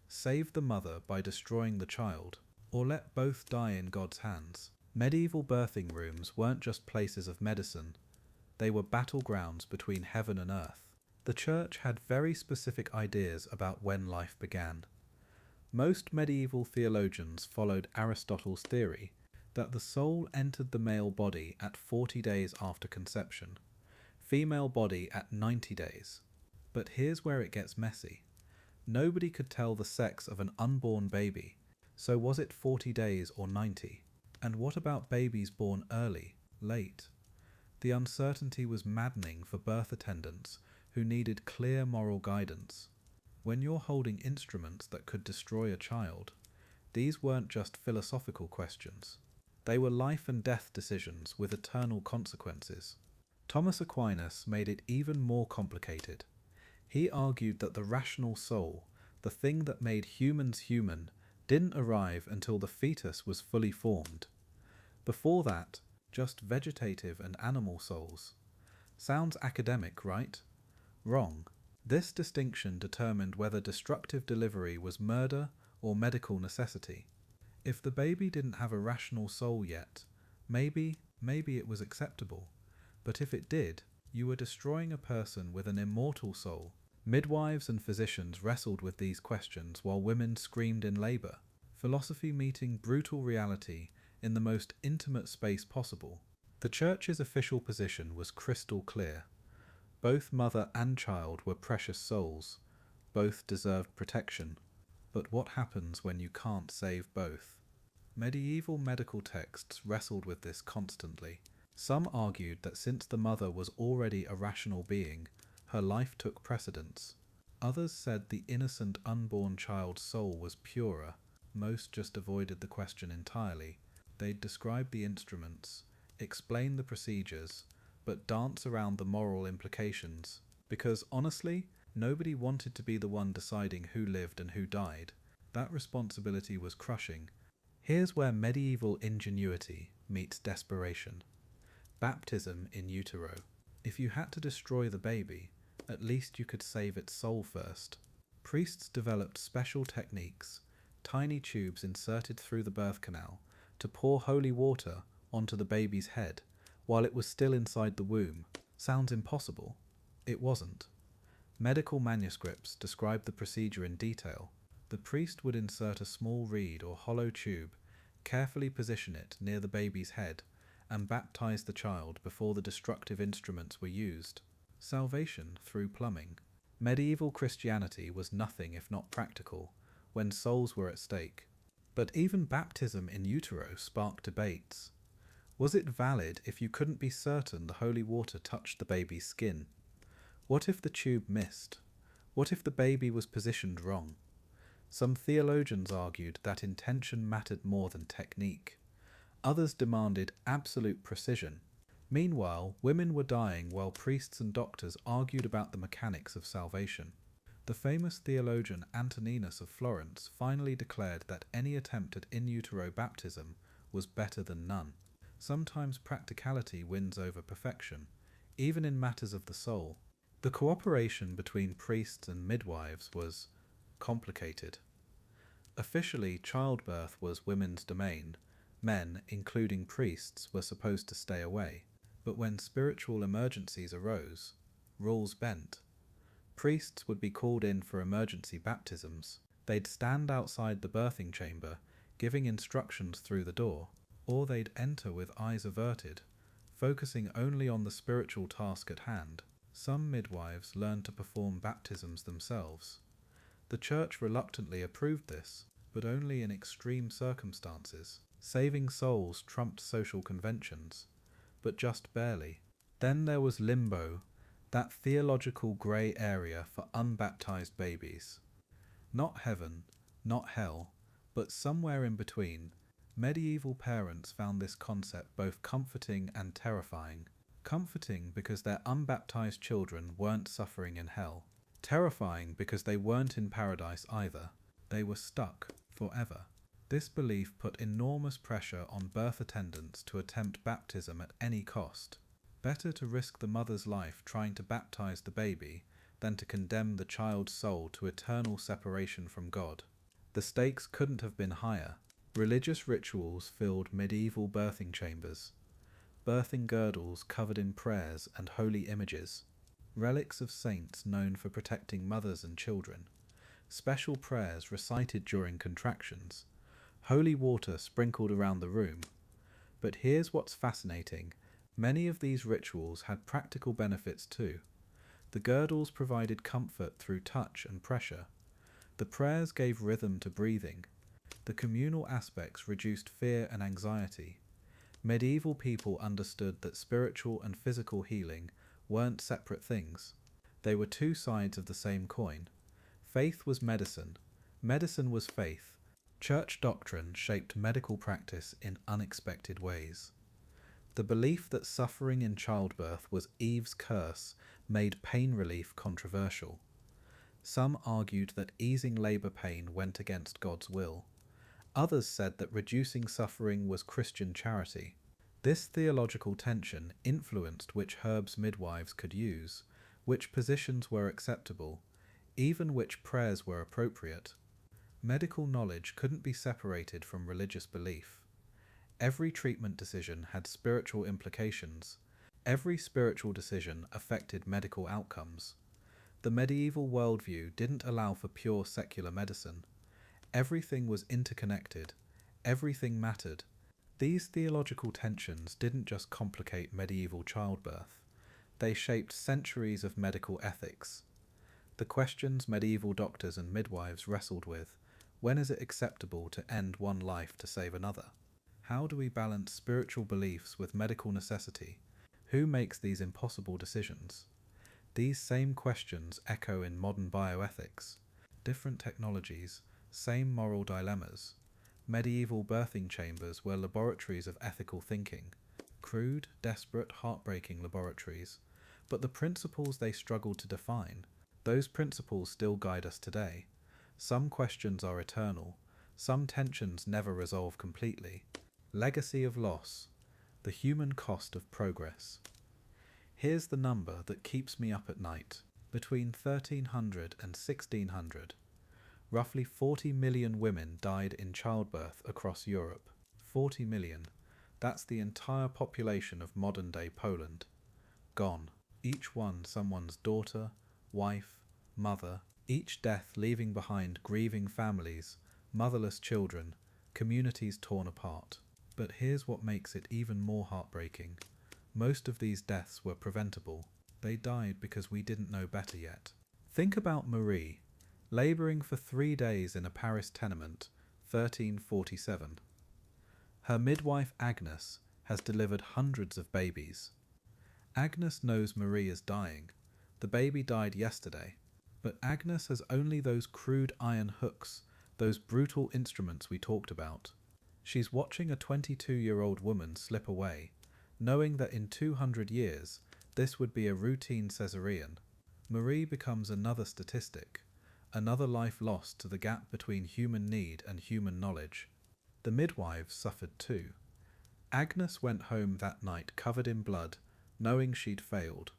Save the mother by destroying the child, or let both die in God's hands. Medieval birthing rooms weren't just places of medicine, they were battlegrounds between heaven and earth. The church had very specific ideas about when life began. Most medieval theologians followed Aristotle's theory that the soul entered the male body at 40 days after conception, female body at 90 days. But here's where it gets messy. Nobody could tell the sex of an unborn baby, so was it 40 days or 90? And what about babies born early, late? The uncertainty was maddening for birth attendants who needed clear moral guidance. When you're holding instruments that could destroy a child, these weren't just philosophical questions. They were life and death decisions with eternal consequences. Thomas Aquinas made it even more complicated. He argued that the rational soul, the thing that made humans human, didn't arrive until the fetus was fully formed. Before that, just vegetative and animal souls. Sounds academic, right? Wrong. This distinction determined whether destructive delivery was murder or medical necessity. If the baby didn't have a rational soul yet, maybe it was acceptable. But if it did, you were destroying a person with an immortal soul. Midwives and physicians wrestled with these questions while women screamed in labour. Philosophy meeting brutal reality in the most intimate space possible. The church's official position was crystal clear. Both mother and child were precious souls. Both deserved protection. But what happens when you can't save both? Medieval medical texts wrestled with this constantly. Some argued that since the mother was already a rational being, her life took precedence. Others said the innocent unborn child's soul was purer. Most just avoided the question entirely. They'd describe the instruments, explain the procedures, but dance around the moral implications. Because honestly, nobody wanted to be the one deciding who lived and who died. That responsibility was crushing. Here's where medieval ingenuity meets desperation. Baptism in utero. If you had to destroy the baby, at least you could save its soul first. Priests developed special techniques, tiny tubes inserted through the birth canal, to pour holy water onto the baby's head while it was still inside the womb. Sounds impossible. It wasn't. Medical manuscripts describe the procedure in detail. The priest would insert a small reed or hollow tube, carefully position it near the baby's head, and baptize the child before the destructive instruments were used. Salvation through plumbing. Medieval Christianity was nothing if not practical, when souls were at stake. But even baptism in utero sparked debates. Was it valid if you couldn't be certain the holy water touched the baby's skin? What if the tube missed? What if the baby was positioned wrong? Some theologians argued that intention mattered more than technique. Others demanded absolute precision. Meanwhile, women were dying while priests and doctors argued about the mechanics of salvation. The famous theologian Antoninus of Florence finally declared that any attempt at in utero baptism was better than none. Sometimes practicality wins over perfection, even in matters of the soul. The cooperation between priests and midwives was complicated. Officially, childbirth was women's domain. Men, including priests, were supposed to stay away. But when spiritual emergencies arose, rules bent. Priests would be called in for emergency baptisms. They'd stand outside the birthing chamber, giving instructions through the door, or they'd enter with eyes averted, focusing only on the spiritual task at hand. Some midwives learned to perform baptisms themselves. The Church reluctantly approved this, but only in extreme circumstances. Saving souls trumped social conventions, but just barely. Then there was limbo, that theological grey area for unbaptized babies. Not heaven, not hell, but somewhere in between. Medieval parents found this concept both comforting and terrifying. Comforting because their unbaptized children weren't suffering in hell. Terrifying because they weren't in paradise either. They were stuck forever. This belief put enormous pressure on birth attendants to attempt baptism at any cost. Better to risk the mother's life trying to baptize the baby than to condemn the child's soul to eternal separation from God. The stakes couldn't have been higher. Religious rituals filled medieval birthing chambers. Birthing girdles covered in prayers and holy images. Relics of saints known for protecting mothers and children. Special prayers recited during contractions. Holy water sprinkled around the room. But here's what's fascinating. Many of these rituals had practical benefits too. The girdles provided comfort through touch and pressure. The prayers gave rhythm to breathing. The communal aspects reduced fear and anxiety. Medieval people understood that spiritual and physical healing weren't separate things. They were two sides of the same coin. Faith was medicine. Medicine was faith. Church doctrine shaped medical practice in unexpected ways. The belief that suffering in childbirth was Eve's curse made pain relief controversial. Some argued that easing labour pain went against God's will. Others said that reducing suffering was Christian charity. This theological tension influenced which herbs midwives could use, which positions were acceptable, even which prayers were appropriate. Medical knowledge couldn't be separated from religious belief. Every treatment decision had spiritual implications. Every spiritual decision affected medical outcomes. The medieval worldview didn't allow for pure secular medicine. Everything was interconnected. Everything mattered. These theological tensions didn't just complicate medieval childbirth. They shaped centuries of medical ethics. The questions medieval doctors and midwives wrestled with: when is it acceptable to end one life to save another? How do we balance spiritual beliefs with medical necessity? Who makes these impossible decisions? These same questions echo in modern bioethics. Different technologies, same moral dilemmas. Medieval birthing chambers were laboratories of ethical thinking. Crude, desperate, heartbreaking laboratories. But the principles they struggled to define, those principles still guide us today. Some questions are eternal. Some tensions never resolve completely. Legacy of loss. The human cost of progress. Here's the number that keeps me up at night. Between 1300 and 1600, roughly 40 million women died in childbirth across Europe. 40 million. That's the entire population of modern-day Poland. Gone. Each one someone's daughter, wife, mother, each death leaving behind grieving families, motherless children, communities torn apart. But here's what makes it even more heartbreaking. Most of these deaths were preventable. They died because we didn't know better yet. Think about Marie, labouring for 3 days in a Paris tenement, 1347. Her midwife Agnes has delivered hundreds of babies. Agnes knows Marie is dying. The baby died yesterday. But Agnes has only those crude iron hooks, those brutal instruments we talked about. She's watching a 22-year-old woman slip away, knowing that in 200 years this would be a routine caesarean. Marie becomes another statistic, another life lost to the gap between human need and human knowledge. The midwives suffered too. Agnes went home that night covered in blood, knowing she'd failed.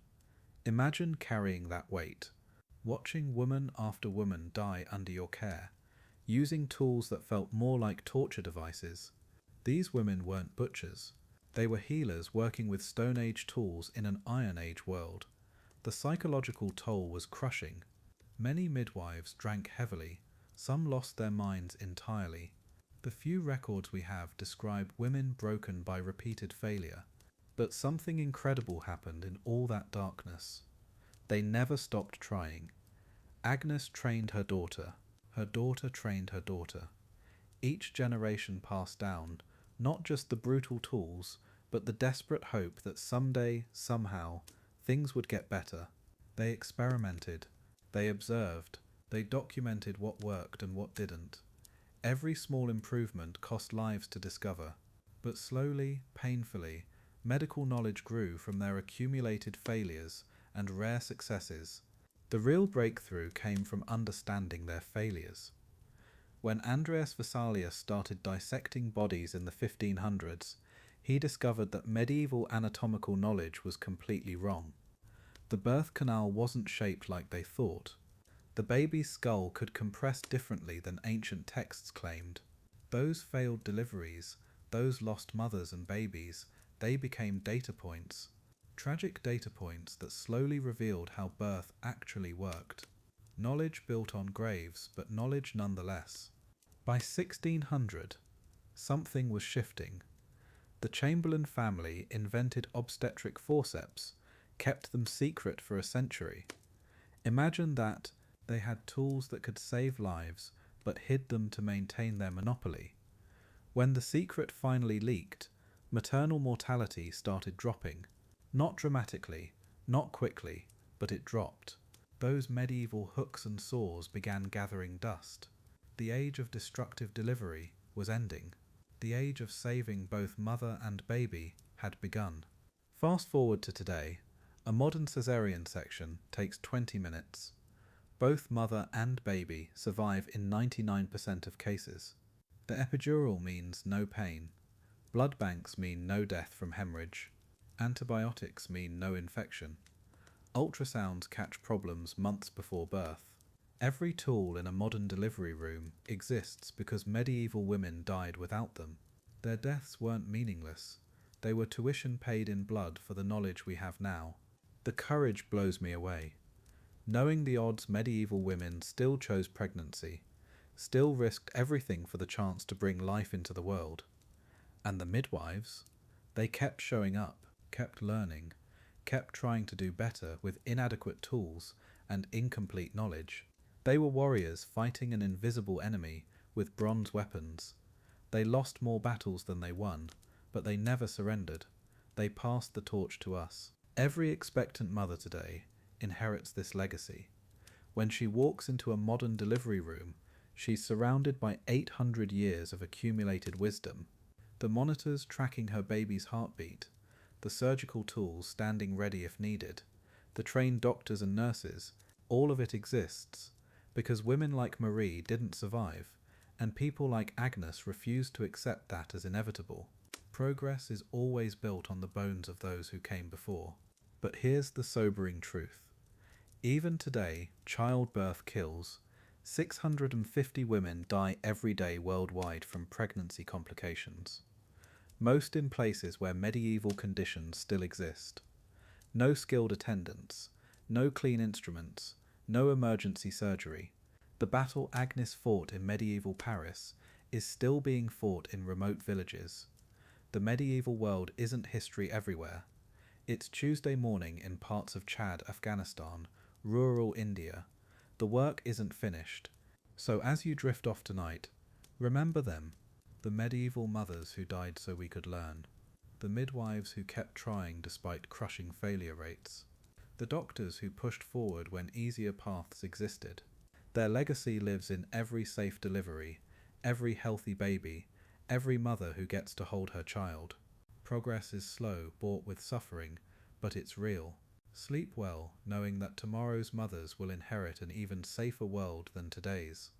Imagine carrying that weight, watching woman after woman die under your care, using tools that felt more like torture devices. These women weren't butchers. They were healers working with Stone Age tools in an Iron Age world. The psychological toll was crushing. Many midwives drank heavily. Some lost their minds entirely. The few records we have describe women broken by repeated failure. But something incredible happened in all that darkness. They never stopped trying. Agnes trained her daughter trained her daughter. Each generation passed down, not just the brutal tools, but the desperate hope that someday, somehow, things would get better. They experimented, they observed, they documented what worked and what didn't. Every small improvement cost lives to discover, but slowly, painfully, medical knowledge grew from their accumulated failures and rare successes. The real breakthrough came from understanding their failures. When Andreas Vesalius started dissecting bodies in the 1500s, he discovered that medieval anatomical knowledge was completely wrong. The birth canal wasn't shaped like they thought. The baby's skull could compress differently than ancient texts claimed. Those failed deliveries, those lost mothers and babies, they became data points. Tragic data points that slowly revealed how birth actually worked. Knowledge built on graves, but knowledge nonetheless. By 1600, something was shifting. The Chamberlain family invented obstetric forceps, kept them secret for a century. Imagine that they had tools that could save lives, but hid them to maintain their monopoly. When the secret finally leaked, maternal mortality started dropping. Not dramatically, not quickly, but it dropped. Those medieval hooks and saws began gathering dust. The age of destructive delivery was ending. The age of saving both mother and baby had begun. Fast forward to today, a modern caesarean section takes 20 minutes. Both mother and baby survive in 99% of cases. The epidural means no pain. Blood banks mean no death from hemorrhage. Antibiotics mean no infection. Ultrasounds catch problems months before birth. Every tool in a modern delivery room exists because medieval women died without them. Their deaths weren't meaningless. They were tuition paid in blood for the knowledge we have now. The courage blows me away. Knowing the odds, medieval women still chose pregnancy, still risked everything for the chance to bring life into the world. And the midwives, they kept showing up, kept learning, kept trying to do better with inadequate tools and incomplete knowledge. They were warriors fighting an invisible enemy with bronze weapons. They lost more battles than they won, but they never surrendered. They passed the torch to us. Every expectant mother today inherits this legacy. When she walks into a modern delivery room, she's surrounded by 800 years of accumulated wisdom. The monitors tracking her baby's heartbeat, the surgical tools standing ready if needed, the trained doctors and nurses, all of it exists because women like Marie didn't survive, and people like Agnes refused to accept that as inevitable. Progress is always built on the bones of those who came before. But here's the sobering truth. Even today, childbirth kills. 650 women die every day worldwide from pregnancy complications. Most in places where medieval conditions still exist. No skilled attendants, no clean instruments, No emergency surgery. The battle Agnes fought in medieval Paris is still being fought in remote villages. The medieval world isn't history everywhere. It's Tuesday morning in parts of Chad, Afghanistan, rural India. The work isn't finished. So as you drift off tonight, remember them, the medieval mothers who died so we could learn, the midwives who kept trying despite crushing failure rates, the doctors who pushed forward when easier paths existed. Their legacy lives in every safe delivery, every healthy baby, every mother who gets to hold her child. Progress is slow, bought with suffering, but it's real. Sleep well, knowing that tomorrow's mothers will inherit an even safer world than today's.